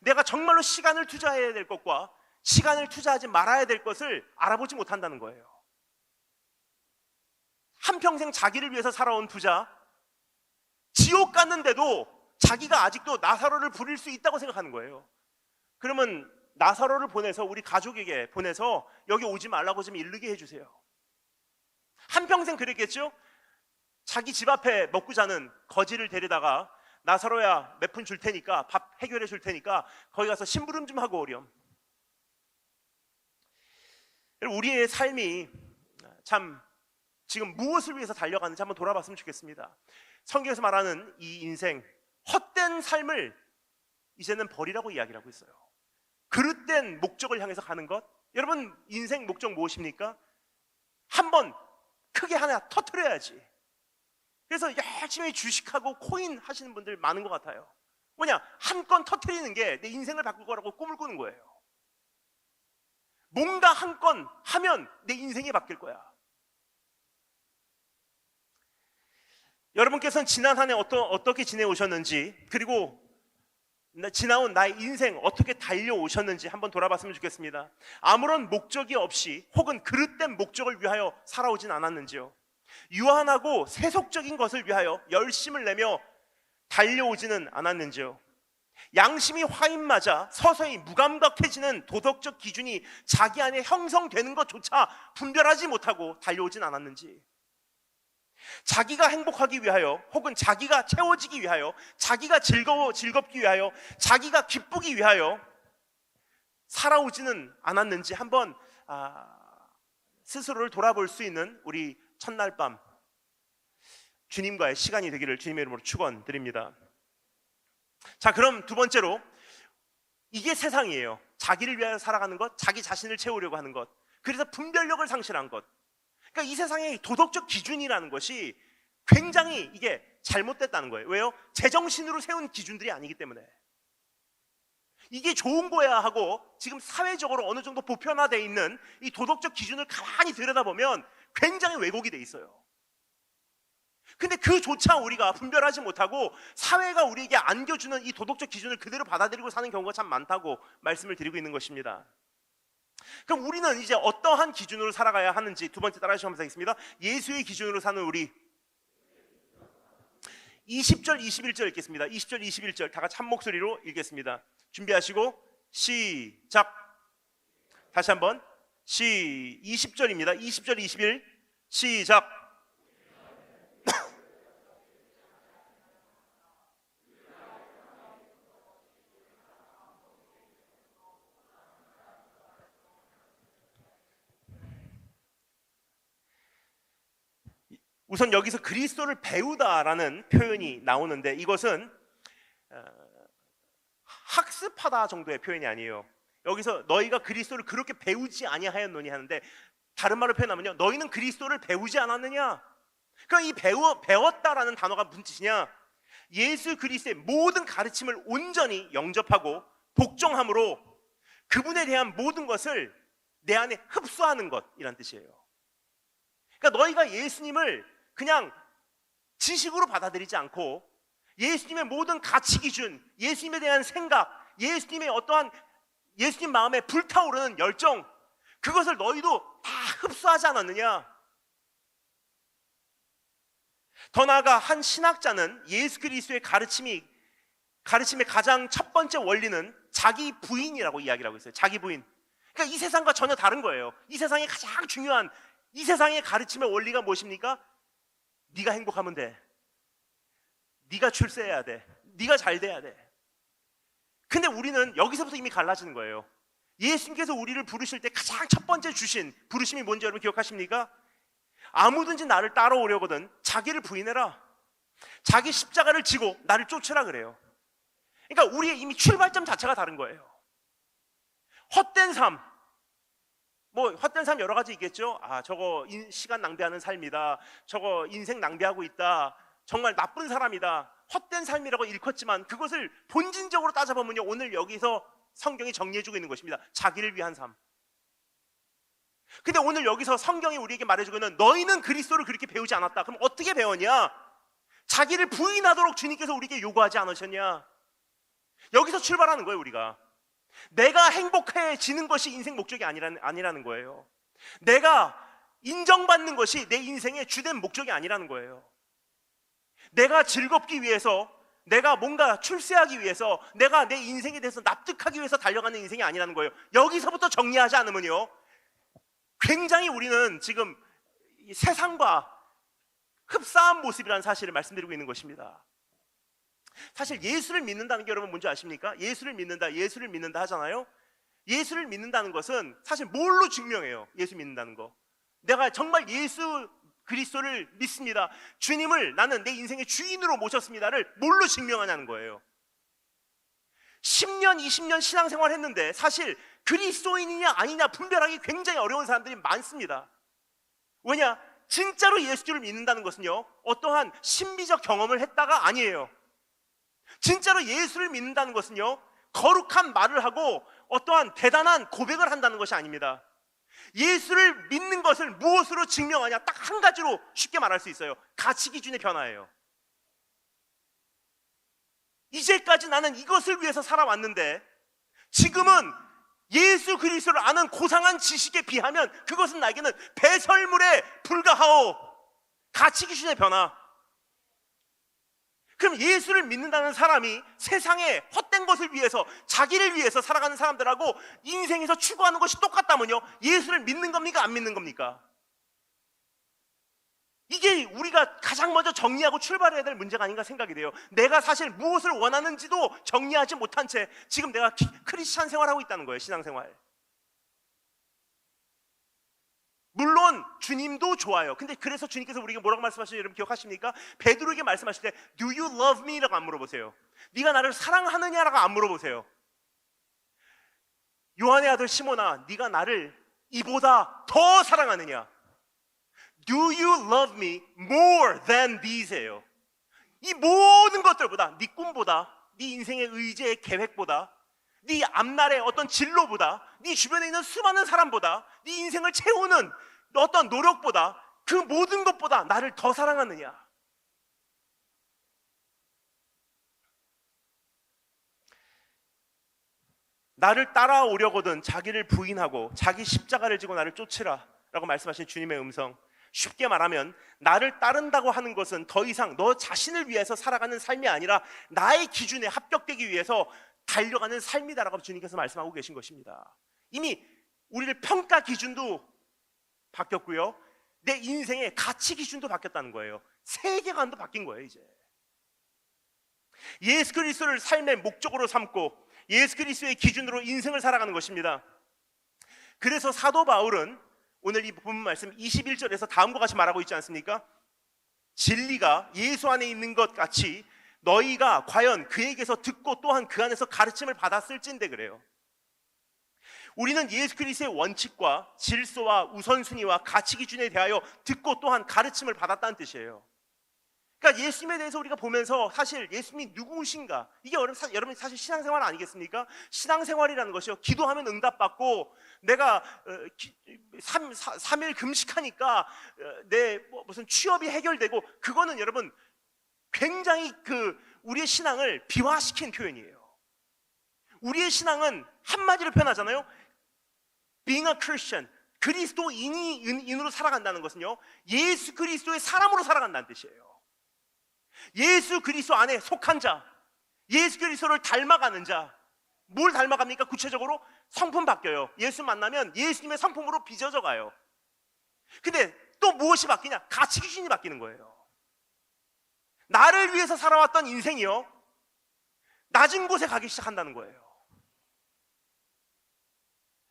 내가 정말로 시간을 투자해야 될 것과 시간을 투자하지 말아야 될 것을 알아보지 못한다는 거예요. 한평생 자기를 위해서 살아온 부자, 지옥 갔는데도 자기가 아직도 나사로를 부릴 수 있다고 생각하는 거예요. 그러면 나사로를 보내서 우리 가족에게 보내서 여기 오지 말라고 좀 이르게 해주세요. 한평생 그랬겠죠? 자기 집 앞에 먹고 자는 거지를 데려다가 나사로야 몇 푼 줄 테니까 밥 해결해 줄 테니까 거기 가서 심부름 좀 하고 오렴. 우리의 삶이 참 지금 무엇을 위해서 달려가는지 한번 돌아봤으면 좋겠습니다. 성경에서 말하는 이 인생, 헛된 삶을 이제는 버리라고 이야기를 하고 있어요. 그릇된 목적을 향해서 가는 것. 여러분 인생 목적 무엇입니까? 한번 크게 하나 터뜨려야지. 그래서 열심히 주식하고 코인 하시는 분들 많은 것 같아요. 뭐냐? 한 건 터뜨리는 게 내 인생을 바꿀 거라고 꿈을 꾸는 거예요. 뭔가 한 건 하면 내 인생이 바뀔 거야. 여러분께서는 지난 한 해 어떻게 지내오셨는지, 그리고 지나온 나의 인생 어떻게 달려오셨는지 한번 돌아봤으면 좋겠습니다. 아무런 목적이 없이 혹은 그릇된 목적을 위하여 살아오진 않았는지요. 유한하고 세속적인 것을 위하여 열심을 내며 달려오지는 않았는지요. 양심이 화인맞아 서서히 무감각해지는 도덕적 기준이 자기 안에 형성되는 것조차 분별하지 못하고 달려오진 않았는지, 자기가 행복하기 위하여 혹은 자기가 채워지기 위하여, 자기가 즐겁기 위하여, 자기가 기쁘기 위하여 살아오지는 않았는지 한번 스스로를 돌아볼 수 있는 우리 첫날 밤 주님과의 시간이 되기를 주님의 이름으로 축원드립니다. 자, 그럼 두 번째로, 이게 세상이에요. 자기를 위하여 살아가는 것, 자기 자신을 채우려고 하는 것, 그래서 분별력을 상실한 것. 그러니까 이 세상의 도덕적 기준이라는 것이 굉장히 이게 잘못됐다는 거예요. 왜요? 제정신으로 세운 기준들이 아니기 때문에. 이게 좋은 거야 하고 지금 사회적으로 어느 정도 보편화되어 있는 이 도덕적 기준을 가만히 들여다보면 굉장히 왜곡이 돼 있어요. 근데 그조차 우리가 분별하지 못하고 사회가 우리에게 안겨주는 이 도덕적 기준을 그대로 받아들이고 사는 경우가 참 많다고 말씀을 드리고 있는 것입니다. 그럼 우리는 이제 어떠한 기준으로 살아가야 하는지 두 번째 따라 하시면서 하겠습니다. 예수의 기준으로 사는 우리. 20절 21절 읽겠습니다. 20절 21절 다 같이 한 목소리로 읽겠습니다. 준비하시고 시작. 다시 한번 20절입니다. 20절 21 시작. 우선 여기서 그리스도를 배우다라는 표현이 나오는데 이것은 학습하다 정도의 표현이 아니에요. 여기서 너희가 그리스도를 그렇게 배우지 아니하였노니 하는데, 다른 말로 표현하면요, 너희는 그리스도를 배우지 않았느냐. 그럼 이 배웠다라는 단어가 무슨 뜻이냐? 예수 그리스도의 모든 가르침을 온전히 영접하고 복종함으로 그분에 대한 모든 것을 내 안에 흡수하는 것이란 뜻이에요. 그러니까 너희가 예수님을 그냥 지식으로 받아들이지 않고 예수님의 모든 가치 기준, 예수님에 대한 생각, 예수님의 어떠한 예수님 마음에 불타오르는 열정, 그것을 너희도 다 흡수하지 않았느냐? 더 나아가 한 신학자는 예수 그리스도의 가르침의 가장 첫 번째 원리는 자기 부인이라고 이야기를 하고 있어요. 자기 부인. 그러니까 이 세상과 전혀 다른 거예요. 이 세상의 가장 중요한, 이 세상의 가르침의 원리가 무엇입니까? 네가 행복하면 돼. 네가 출세해야 돼. 네가 잘 돼야 돼. 근데 우리는 여기서부터 이미 갈라지는 거예요. 예수님께서 우리를 부르실 때 가장 첫 번째 주신 부르심이 뭔지 여러분 기억하십니까? 아무든지 나를 따라오려거든 자기를 부인해라. 자기 십자가를 지고 나를 쫓으라 그래요. 그러니까 우리의 이미 출발점 자체가 다른 거예요. 헛된 삶, 헛된 삶 여러 가지 있겠죠. 저거 시간 낭비하는 삶이다, 저거 인생 낭비하고 있다, 정말 나쁜 사람이다, 헛된 삶이라고 일컫지만 그것을 본질적으로 따져보면요, 오늘 여기서 성경이 정리해주고 있는 것입니다. 자기를 위한 삶. 근데 오늘 여기서 성경이 우리에게 말해주고 있는, 너희는 그리스도를 그렇게 배우지 않았다. 그럼 어떻게 배웠냐? 자기를 부인하도록 주님께서 우리에게 요구하지 않으셨냐? 여기서 출발하는 거예요. 우리가 내가 행복해지는 것이 인생 목적이 아니라는 거예요. 내가 인정받는 것이 내 인생의 주된 목적이 아니라는 거예요. 내가 즐겁기 위해서, 내가 뭔가 출세하기 위해서, 내가 내 인생에 대해서 납득하기 위해서 달려가는 인생이 아니라는 거예요. 여기서부터 정리하지 않으면요, 굉장히 우리는 지금 이 세상과 흡사한 모습이라는 사실을 말씀드리고 있는 것입니다. 사실 예수를 믿는다는 게 여러분 뭔지 아십니까? 예수를 믿는다 하잖아요. 예수를 믿는다는 것은 사실 뭘로 증명해요? 예수 믿는다는 거. 내가 정말 예수 그리스도를 믿습니다, 주님을 나는 내 인생의 주인으로 모셨습니다를 뭘로 증명하냐는 거예요. 10년, 20년 신앙생활 했는데 사실 그리스도인이냐 아니냐 분별하기 굉장히 어려운 사람들이 많습니다. 왜냐? 진짜로 예수를 믿는다는 것은요, 어떠한 신비적 경험을 했다가 아니에요. 진짜로 예수를 믿는다는 것은요, 거룩한 말을 하고 어떠한 대단한 고백을 한다는 것이 아닙니다. 예수를 믿는 것을 무엇으로 증명하냐? 딱 한 가지로 쉽게 말할 수 있어요. 가치 기준의 변화예요. 이제까지 나는 이것을 위해서 살아왔는데 지금은 예수 그리스도를 아는 고상한 지식에 비하면 그것은 나에게는 배설물에 불과하오. 가치 기준의 변화. 그럼 예수를 믿는다는 사람이 세상의 헛된 것을 위해서, 자기를 위해서 살아가는 사람들하고 인생에서 추구하는 것이 똑같다면요, 예수를 믿는 겁니까? 안 믿는 겁니까? 이게 우리가 가장 먼저 정리하고 출발해야 될 문제가 아닌가 생각이 돼요. 내가 사실 무엇을 원하는지도 정리하지 못한 채 지금 내가 크리스찬 생활하고 있다는 거예요. 신앙생활. 물론 주님도 좋아요. 근데 그래서 주님께서 우리에게 뭐라고 말씀하시는지 여러분 기억하십니까? 베드로에게 말씀하실 때 Do you love me? 라고 안 물어보세요. 네가 나를 사랑하느냐라고 안 물어보세요. 요한의 아들 시몬아, 네가 나를 이보다 더 사랑하느냐? Do you love me more than these예요. 이 모든 것들보다, 네 꿈보다, 네 인생의 의지의 계획보다, 네 앞날의 어떤 진로보다, 네 주변에 있는 수많은 사람보다, 네 인생을 채우는 어떤 노력보다, 그 모든 것보다 나를 더 사랑하느냐? 나를 따라오려거든 자기를 부인하고 자기 십자가를 지고 나를 쫓으라 라고 말씀하신 주님의 음성. 쉽게 말하면 나를 따른다고 하는 것은 더 이상 너 자신을 위해서 살아가는 삶이 아니라 나의 기준에 합격되기 위해서 달려가는 삶이다라고 주님께서 말씀하고 계신 것입니다. 이미 우리를 평가 기준도 바뀌었고요, 내 인생의 가치 기준도 바뀌었다는 거예요. 세계관도 바뀐 거예요. 이제 예수 그리스도를 삶의 목적으로 삼고 예수 그리스도의 기준으로 인생을 살아가는 것입니다. 그래서 사도 바울은 오늘 이 본문 말씀 21절에서 다음과 같이 말하고 있지 않습니까? 진리가 예수 안에 있는 것 같이 너희가 과연 그에게서 듣고 또한 그 안에서 가르침을 받았을진데 그래요. 우리는 예수 그리스도의 원칙과 질서와 우선순위와 가치 기준에 대하여 듣고 또한 가르침을 받았다는 뜻이에요. 그러니까 예수님에 대해서 우리가 보면서 사실 예수님이 누구신가, 이게 여러분 사실 신앙생활 아니겠습니까? 신앙생활이라는 것이요, 기도하면 응답받고 내가 3일 금식하니까 내 무슨 취업이 해결되고, 그거는 여러분 굉장히 우리의 신앙을 비화시킨 표현이에요. 우리의 신앙은 한마디로 표현하잖아요. Being a Christian, 그리스도인으로 살아간다는 것은요, 예수 그리스도의 사람으로 살아간다는 뜻이에요. 예수 그리스도 안에 속한 자, 예수 그리스도를 닮아가는 자. 뭘 닮아갑니까? 구체적으로 성품 바뀌어요. 예수 만나면 예수님의 성품으로 빚어져 가요. 근데 또 무엇이 바뀌냐? 가치 기준이 바뀌는 거예요. 나를 위해서 살아왔던 인생이요, 낮은 곳에 가기 시작한다는 거예요.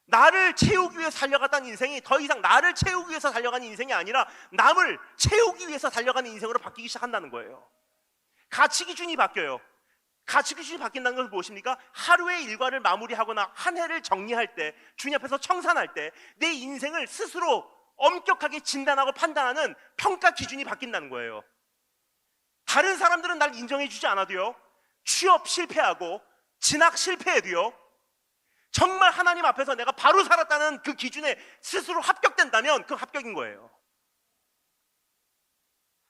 나를 채우기 위해서 달려갔던 인생이 더 이상 나를 채우기 위해서 달려가는 인생이 아니라 남을 채우기 위해서 달려가는 인생으로 바뀌기 시작한다는 거예요. 가치 기준이 바뀌어요. 가치 기준이 바뀐다는 것은 무엇입니까? 하루의 일과를 마무리하거나 한 해를 정리할 때, 주님 앞에서 청산할 때 내 인생을 스스로 엄격하게 진단하고 판단하는 평가 기준이 바뀐다는 거예요. 다른 사람들은 날 인정해 주지 않아도요, 취업 실패하고 진학 실패해도요, 정말 하나님 앞에서 내가 바로 살았다는 그 기준에 스스로 합격된다면 그 합격인 거예요.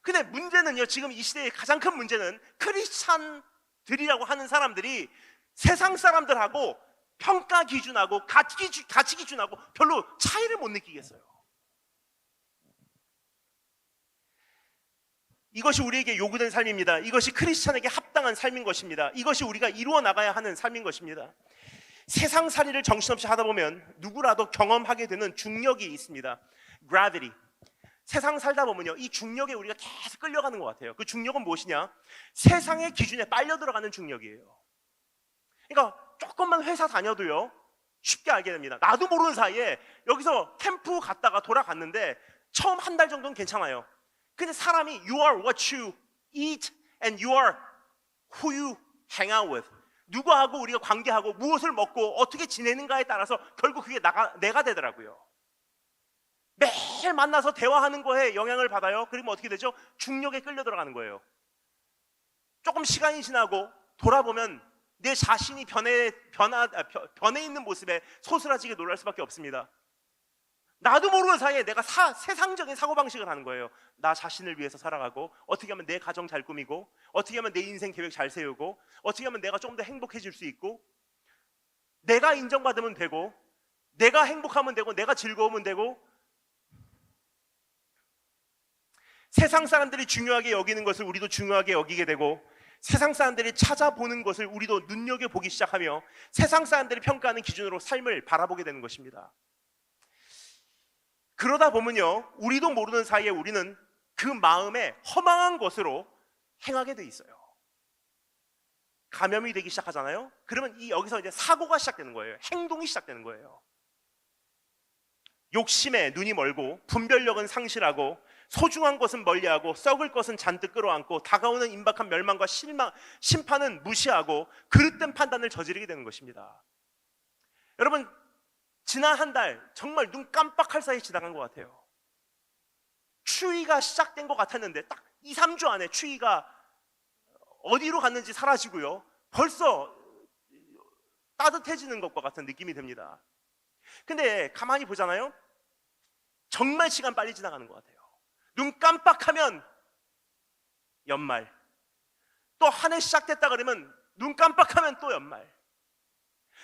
근데 문제는요, 지금 이 시대의 가장 큰 문제는 크리스찬들이라고 하는 사람들이 세상 사람들하고 평가 기준하고 가치 기준하고 별로 차이를 못 느끼겠어요. 이것이 우리에게 요구된 삶입니다. 이것이 크리스찬에게 합당한 삶인 것입니다. 이것이 우리가 이루어 나가야 하는 삶인 것입니다. 세상살이를 정신없이 하다 보면 누구라도 경험하게 되는 중력이 있습니다. Gravity. 세상 살다 보면요, 이 중력에 우리가 계속 끌려가는 것 같아요. 그 중력은 무엇이냐? 세상의 기준에 빨려 들어가는 중력이에요. 그러니까 조금만 회사 다녀도요, 쉽게 알게 됩니다. 나도 모르는 사이에 여기서 캠프 갔다가 돌아갔는데 처음 한 달 정도는 괜찮아요. 근데 사람이 You are what you eat and you are who you hang out with. 누구하고 우리가 관계하고 무엇을 먹고 어떻게 지내는가에 따라서 결국 그게 내가 되더라고요. 매일 만나서 대화하는 거에 영향을 받아요. 그러면 어떻게 되죠? 중력에 끌려 들어가는 거예요. 조금 시간이 지나고 돌아보면 내 자신이 변해 있는 모습에 소스라지게 놀랄 수밖에 없습니다. 나도 모르는 사이에 내가 세상적인 사고방식을 하는 거예요. 나 자신을 위해서 살아가고, 어떻게 하면 내 가정 잘 꾸미고, 어떻게 하면 내 인생 계획 잘 세우고, 어떻게 하면 내가 좀 더 행복해질 수 있고, 내가 인정받으면 되고, 내가 행복하면 되고, 내가 즐거우면 되고. 세상 사람들이 중요하게 여기는 것을 우리도 중요하게 여기게 되고, 세상 사람들이 찾아보는 것을 우리도 눈여겨보기 시작하며 세상 사람들이 평가하는 기준으로 삶을 바라보게 되는 것입니다. 그러다 보면요, 우리도 모르는 사이에 우리는 그 마음에 허망한 것으로 행하게 돼 있어요. 감염이 되기 시작하잖아요. 그러면 여기서 이제 사고가 시작되는 거예요. 행동이 시작되는 거예요. 욕심에 눈이 멀고, 분별력은 상실하고, 소중한 것은 멀리하고, 썩을 것은 잔뜩 끌어안고, 다가오는 임박한 멸망과 심판은 무시하고 그릇된 판단을 저지르게 되는 것입니다. 여러분, 지난 한 달 정말 눈 깜빡할 사이에 지나간 것 같아요. 추위가 시작된 것 같았는데 딱 2, 3주 안에 추위가 어디로 갔는지 사라지고요, 벌써 따뜻해지는 것과 같은 느낌이 듭니다. 근데 가만히 보잖아요, 정말 시간 빨리 지나가는 것 같아요. 눈 깜빡하면 연말, 또 한 해 시작됐다 그러면 눈 깜빡하면 또 연말.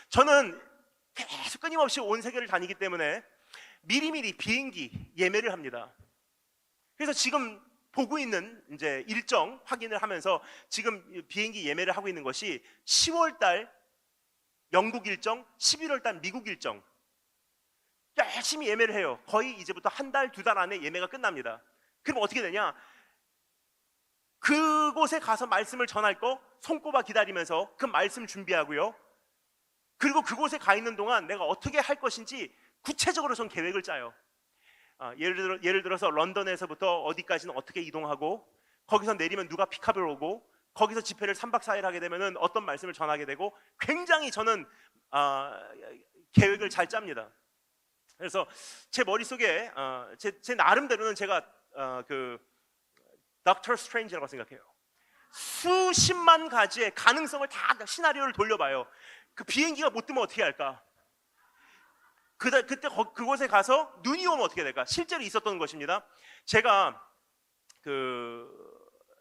저는 계속 끊임없이 온 세계를 다니기 때문에 미리미리 비행기 예매를 합니다. 그래서 지금 보고 있는 이제 일정 확인을 하면서 지금 비행기 예매를 하고 있는 것이 10월 달 영국 일정, 11월 달 미국 일정. 열심히 예매를 해요. 거의 이제부터 한 달, 2달 안에 예매가 끝납니다. 그럼 어떻게 되냐? 그곳에 가서 말씀을 전할 거 손꼽아 기다리면서 그 말씀 준비하고요, 그리고 그곳에 가 있는 동안 내가 어떻게 할 것인지 구체적으로 전 계획을 짜요. 예를 들어서 런던에서부터 어디까지는 어떻게 이동하고, 거기서 내리면 누가 픽업을 오고 거기서 집회를 3박 4일 하게 되면은 어떤 말씀을 전하게 되고 굉장히 저는 계획을 잘 짭니다. 그래서 제 머릿속에 제 나름대로는 제가 그 닥터 스트레인지라고 생각해요. 수십만 가지의 가능성을 다 시나리오를 돌려봐요. 그 비행기가 못 뜨면 어떻게 할까? 그때 그곳에 가서 눈이 오면 어떻게 될까? 실제로 있었던 것입니다. 제가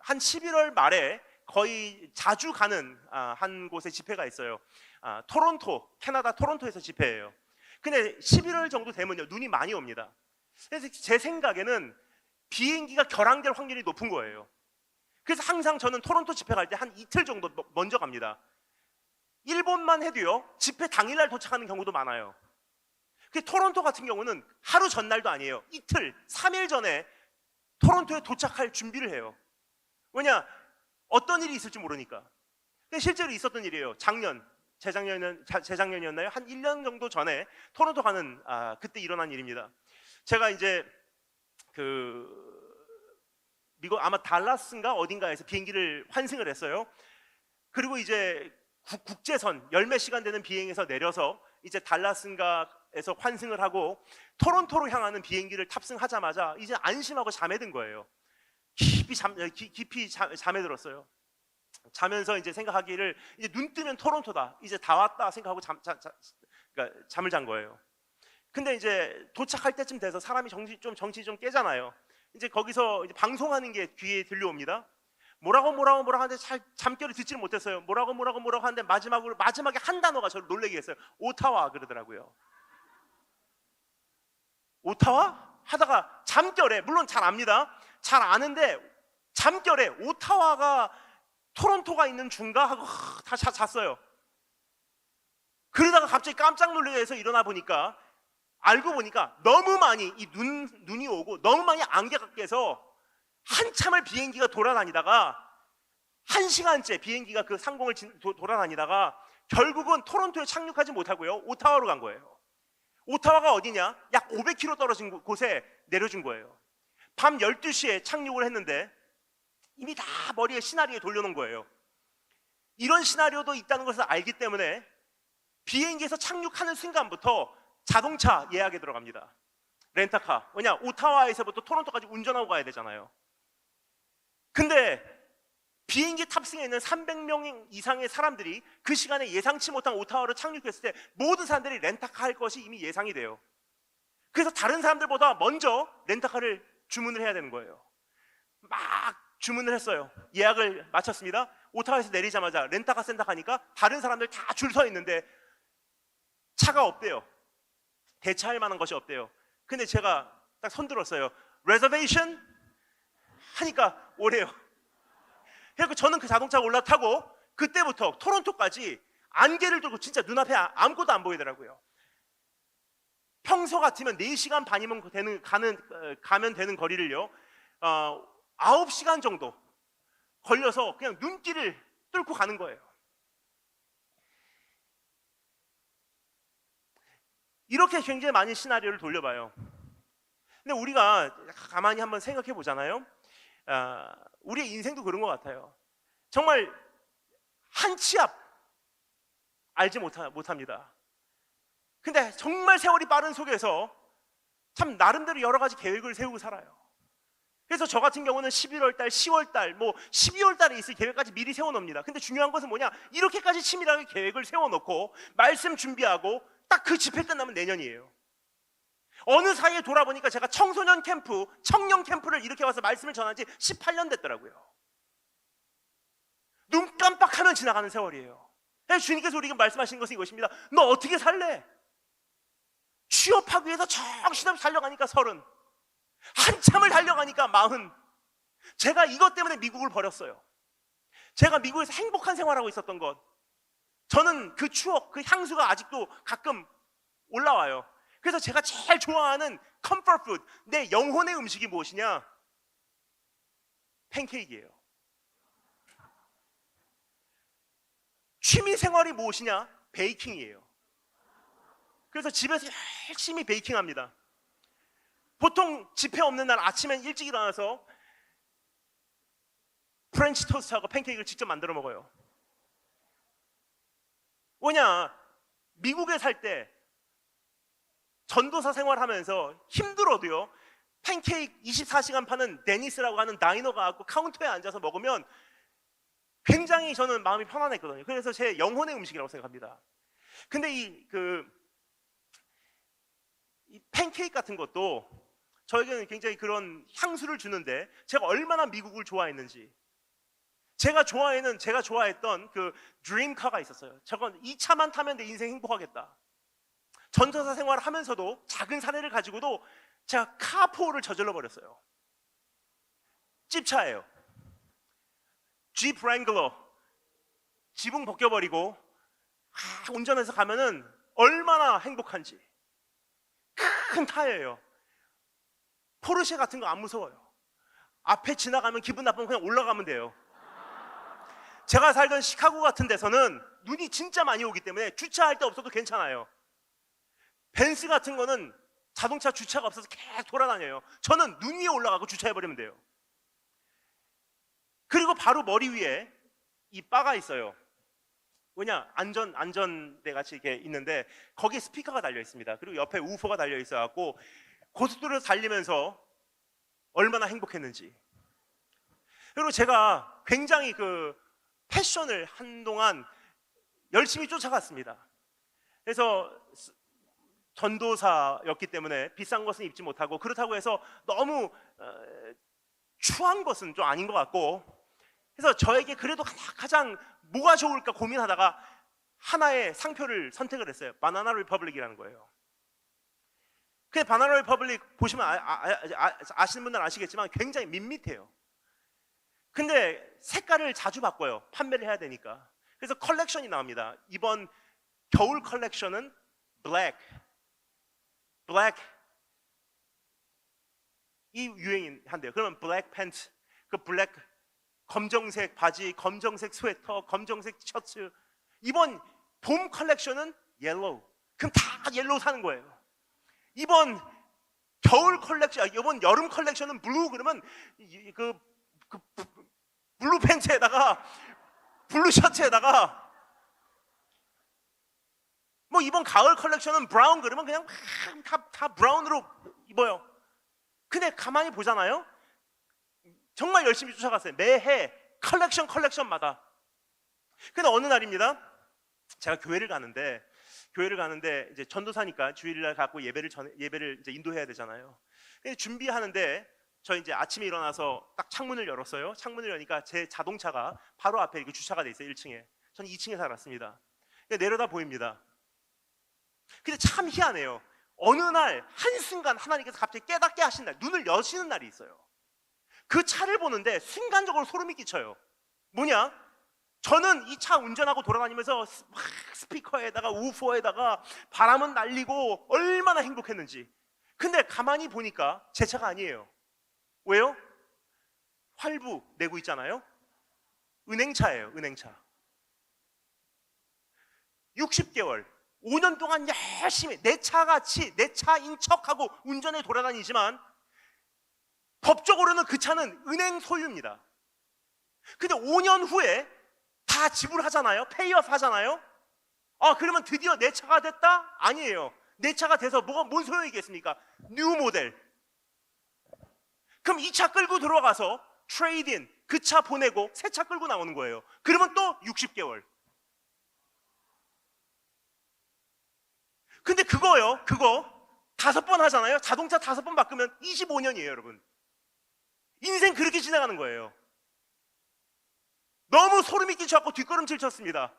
한 11월 말에 거의 자주 가는 한 곳에 집회가 있어요. 토론토, 캐나다 토론토에서 집회예요. 근데 11월 정도 되면요, 눈이 많이 옵니다. 그래서 제 생각에는 비행기가 결항될 확률이 높은 거예요. 그래서 항상 저는 토론토 집회 갈 때 한 이틀 정도 먼저 갑니다. 일본만 해도요, 집회 당일날 도착하는 경우도 많아요. 토론토 같은 경우는 하루 전날도 아니에요. 이틀, 3일 전에 토론토에 도착할 준비를 해요. 왜냐? 어떤 일이 있을지 모르니까. 근데 실제로 있었던 일이에요. 재작년이었나요? 한 1년 정도 전에 토론토 가는 그때 일어난 일입니다. 제가 이제 미국 아마 달라스인가 어딘가에서 비행기를 환승을 했어요. 그리고 이제 국제선 열몇 시간 되는 비행에서 내려서 이제 달라스인가에서 환승을 하고 토론토로 향하는 비행기를 탑승하자마자 이제 안심하고 잠에 든 거예요. 깊이 잠에 들었어요. 자면서 이제 생각하기를 이제 눈 뜨면 토론토다, 이제 다 왔다 생각하고 그러니까 잠을 잔 거예요. 근데 이제 도착할 때쯤 돼서 사람이 정신이 좀 깨잖아요. 이제 거기서 이제 방송하는 게 귀에 들려옵니다. 뭐라고 하는데 잘 잠결을 듣지를 못했어요. 뭐라고 하는데 마지막에 한 단어가 저를 놀라게 했어요. 오타와 그러더라고요. 오타와? 하다가 잠결에, 물론 잘 압니다. 잘 아는데 잠결에 오타와가 토론토가 있는 중가 하고 다 잤어요. 그러다가 갑자기 깜짝 놀라서 일어나 보니까, 알고 보니까 너무 많이 눈이 오고 너무 많이 안개가 껴서 한참을 비행기가 돌아다니다가 1시간째 비행기가 그 상공을 돌아다니다가 결국은 토론토에 착륙하지 못하고요, 오타와로 간 거예요. 오타와가 어디냐? 약 500km 떨어진 곳에 내려준 거예요. 밤 12시에 착륙을 했는데 이미 다 머리에 시나리오에 돌려놓은 거예요. 이런 시나리오도 있다는 것을 알기 때문에 비행기에서 착륙하는 순간부터 자동차 예약에 들어갑니다. 렌터카. 왜냐? 오타와에서부터 토론토까지 운전하고 가야 되잖아요. 근데 비행기 탑승해 있는 300명 이상의 사람들이 그 시간에 예상치 못한 오타와로 착륙했을 때 모든 사람들이 렌터카 할 것이 이미 예상이 돼요. 그래서 다른 사람들보다 먼저 렌터카를 주문을 해야 되는 거예요. 막 주문을 했어요. 예약을 마쳤습니다. 오타와에서 내리자마자 렌터카 센터 가니까 다른 사람들 다 줄 서 있는데 차가 없대요. 대차할 만한 것이 없대요. 근데 제가 딱 손들었어요. 레저베이션? 하니까 오래요. 그래서 저는 그 자동차 올라타고 그때부터 토론토까지 안개를 들고 진짜 눈앞에 아무것도 안 보이더라고요. 평소 같으면 4시간 반이면 가면 되는 거리를요, 9시간 정도 걸려서 그냥 눈길을 뚫고 가는 거예요. 이렇게 굉장히 많은 시나리오를 돌려봐요. 근데 우리가 가만히 한번 생각해 보잖아요. 우리의 인생도 그런 것 같아요. 정말 한 치 앞 알지 못합니다. 근데 정말 세월이 빠른 속에서 참 나름대로 여러 가지 계획을 세우고 살아요. 그래서 저 같은 경우는 11월 달, 10월 달, 12월 달에 있을 계획까지 미리 세워놓습니다. 근데 중요한 것은 뭐냐? 이렇게까지 치밀하게 계획을 세워놓고 말씀 준비하고 딱 그 집회 끝나면 내년이에요. 어느 사이에 돌아보니까 제가 청소년 캠프, 청년 캠프를 이렇게 와서 말씀을 전한 지 18년 됐더라고요. 눈 깜빡하면 지나가는 세월이에요. 주님께서 우리에게 말씀하신 것은 이것입니다. 너 어떻게 살래? 취업하기 위해서 정신없이 달려가니까 30, 한참을 달려가니까 40. 제가 이것 때문에 미국을 버렸어요. 제가 미국에서 행복한 생활하고 있었던 것, 저는 그 추억, 그 향수가 아직도 가끔 올라와요. 그래서 제가 제일 좋아하는 컴포트 푸드, 내 영혼의 음식이 무엇이냐? 팬케이크예요. 취미 생활이 무엇이냐? 베이킹이에요. 그래서 집에서 열심히 베이킹합니다. 보통 집회 없는 날 아침에 일찍 일어나서 프렌치 토스트하고 팬케이크를 직접 만들어 먹어요. 뭐냐, 미국에 살 때 전도사 생활하면서 힘들어도요, 팬케이크 24시간 파는 데니스라고 하는 다이너가 갖고 카운터에 앉아서 먹으면 굉장히 저는 마음이 편안했거든요. 그래서 제 영혼의 음식이라고 생각합니다. 근데 이 팬케이크 같은 것도 저에게는 굉장히 그런 향수를 주는데, 제가 얼마나 미국을 좋아했는지, 제가 좋아했던 그 드림카가 있었어요. 저건 이 차만 타면 내 인생 행복하겠다. 전도사 생활을 하면서도 작은 사례를 가지고도 제가 카포를 저질러 버렸어요. 찝차예요. Jeep Wrangler 지붕 벗겨버리고 운전해서 가면은 얼마나 행복한지. 큰 타이어예요. 포르쉐 같은 거 안 무서워요. 앞에 지나가면 기분 나쁘면 그냥 올라가면 돼요. 제가 살던 시카고 같은 데서는 눈이 진짜 많이 오기 때문에 주차할 데 없어도 괜찮아요. 벤츠 같은 거는 자동차 주차가 없어서 계속 돌아다녀요. 저는 눈 위에 올라가고 주차해버리면 돼요. 그리고 바로 머리 위에 이 바가 있어요. 뭐냐, 안전대 같이 이렇게 있는데 거기에 스피커가 달려 있습니다. 그리고 옆에 우퍼가 달려 있어갖고 고속도로에서 달리면서 얼마나 행복했는지. 그리고 제가 굉장히 패션을 한동안 열심히 쫓아갔습니다. 그래서 전도사였기 때문에 비싼 것은 입지 못하고, 그렇다고 해서 너무 추한 것은 좀 아닌 것 같고, 그래서 저에게 그래도 가장 뭐가 좋을까 고민하다가 하나의 상표를 선택을 했어요. 바나나 리퍼블릭이라는 거예요. 근데 바나나 리퍼블릭 보시면 아시는 분들은 아시겠지만 굉장히 밋밋해요. 근데 색깔을 자주 바꿔요. 판매를 해야 되니까. 그래서 컬렉션이 나옵니다. 이번 겨울 컬렉션은 블랙 이 유행이 한대요. 그러면 블랙 팬츠, 블랙 검정색 바지, 검정색 스웨터, 검정색 셔츠. 이번 봄 컬렉션은 옐로우. 그럼 다 옐로우 사는 거예요. 이번 겨울 컬렉션, 이번 여름 컬렉션은 블루. 그러면 블루 팬츠에다가 블루 셔츠에다가, 뭐 이번 가을 컬렉션은 브라운. 그러면 그냥 다 브라운으로 입어요. 근데 가만히 보잖아요. 정말 열심히 쫓아갔어요. 매해 컬렉션마다. 근데 어느 날입니다. 제가 교회를 가는데 이제 전도사니까 주일날 갖고 예배를 이제 인도해야 되잖아요. 근데 준비하는데 저 이제 아침에 일어나서 딱 창문을 열었어요. 창문을 여니까 제 자동차가 바로 앞에 이렇게 주차가 돼 있어요. 1층에. 저는 2층에 살았습니다. 내려다 보입니다. 근데 참 희한해요. 어느 날 한순간 하나님께서 갑자기 깨닫게 하신 날, 눈을 여시는 날이 있어요. 그 차를 보는데 순간적으로 소름이 끼쳐요. 뭐냐? 저는 이 차 운전하고 돌아다니면서 막 스피커에다가 우퍼에다가 바람은 날리고 얼마나 행복했는지. 근데 가만히 보니까 제 차가 아니에요. 왜요? 활부 내고 있잖아요. 은행차예요. 은행차. 60개월 5년 동안 열심히 내 차같이 내 차인 척하고 운전해 돌아다니지만 법적으로는 그 차는 은행 소유입니다. 근데 5년 후에 다 지불하잖아요. 페이오프 하잖아요. 그러면 드디어 내 차가 됐다? 아니에요. 내 차가 돼서 뭔 소용이 있겠습니까? 뉴 모델. 그럼 이 차 끌고 들어가서 트레이드인, 그 차 보내고 새 차 끌고 나오는 거예요. 그러면 또 60개월. 근데 그거 5번 하잖아요. 자동차 5번 바꾸면 25년이에요, 여러분. 인생 그렇게 지나가는 거예요. 너무 소름이 끼쳐갖고 뒷걸음질 쳤습니다.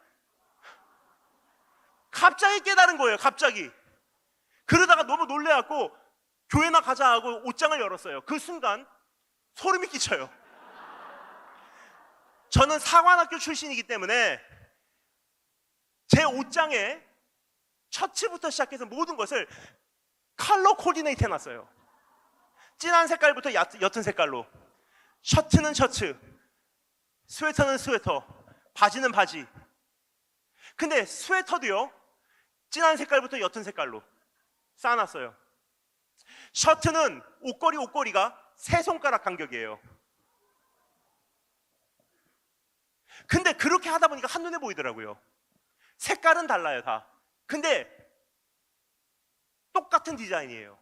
갑자기 깨달은 거예요. 갑자기. 그러다가 너무 놀래갖고 교회나 가자 하고 옷장을 열었어요. 그 순간 소름이 끼쳐요. 저는 사관학교 출신이기 때문에 제 옷장에 셔츠부터 시작해서 모든 것을 컬러 코디네이트 해놨어요. 진한 색깔부터 옅은 색깔로. 셔츠는 셔츠, 스웨터는 스웨터, 바지는 바지. 근데 스웨터도요, 진한 색깔부터 옅은 색깔로 쌓아놨어요. 셔츠는 옷걸이가 3손가락 간격이에요. 근데 그렇게 하다 보니까 한눈에 보이더라고요. 색깔은 달라요, 다. 근데 똑같은 디자인이에요.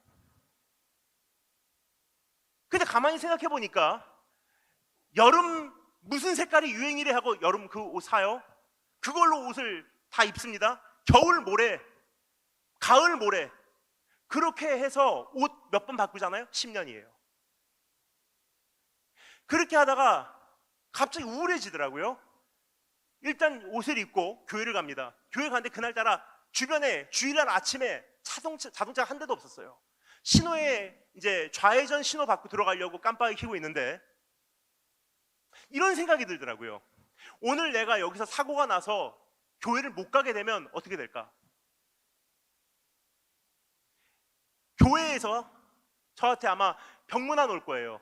근데 가만히 생각해 보니까 여름 무슨 색깔이 유행이래 하고 여름 그 옷 사요? 그걸로 옷을 다 입습니다. 겨울 모레, 가을 모레 그렇게 해서 옷 몇 번 바꾸잖아요? 10년이에요. 그렇게 하다가 갑자기 우울해지더라고요. 일단 옷을 입고 교회를 갑니다. 교회 가는데 그날따라 주변에 주일날 아침에 자동차가 한 대도 없었어요. 신호에 이제 좌회전 신호 받고 들어가려고 깜빡이 켜고 있는데 이런 생각이 들더라고요. 오늘 내가 여기서 사고가 나서 교회를 못 가게 되면 어떻게 될까? 교회에서 저한테 아마 병문안 올 거예요.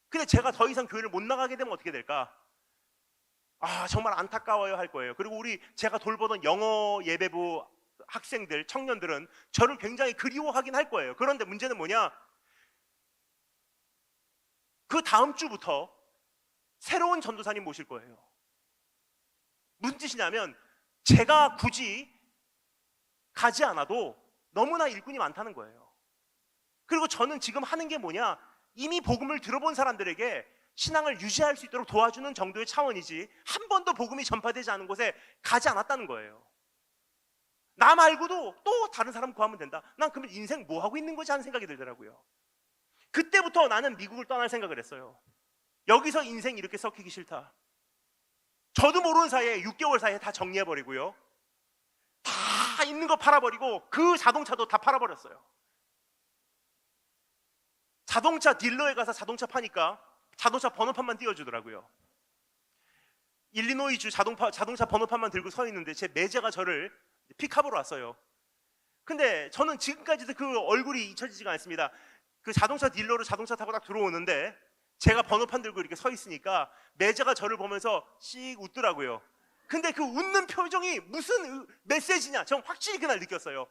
근데 제가 더 이상 교회를 못 나가게 되면 어떻게 될까? 아, 정말 안타까워요 할 거예요. 그리고 제가 돌보던 영어 예배부 학생들, 청년들은 저를 굉장히 그리워하긴 할 거예요. 그런데 문제는 뭐냐? 그 다음 주부터 새로운 전도사님 모실 거예요. 무슨 뜻이냐면 제가 굳이 가지 않아도 너무나 일꾼이 많다는 거예요. 그리고 저는 지금 하는 게 뭐냐? 이미 복음을 들어본 사람들에게 신앙을 유지할 수 있도록 도와주는 정도의 차원이지 한 번도 복음이 전파되지 않은 곳에 가지 않았다는 거예요. 나 말고도 또 다른 사람 구하면 된다. 난 그러면 인생 뭐 하고 있는 거지 하는 생각이 들더라고요. 그때부터 나는 미국을 떠날 생각을 했어요. 여기서 인생 이렇게 썩히기 싫다. 저도 모르는 사이에 6개월 사이에 다 정리해버리고요. 다 있는 거 팔아버리고 그 자동차도 다 팔아버렸어요. 자동차 딜러에 가서 자동차 파니까 자동차 번호판만 띄워주더라고요. 일리노이주 자동차 번호판만 들고 서 있는데 제 매제가 저를 픽업으로 왔어요. 근데 저는 지금까지도 그 얼굴이 잊혀지지가 않습니다. 그 자동차 딜러로 자동차 타고 딱 들어오는데 제가 번호판 들고 이렇게 서 있으니까 매제가 저를 보면서 씩 웃더라고요. 근데 그 웃는 표정이 무슨 메시지냐? 전 확실히 그날 느꼈어요.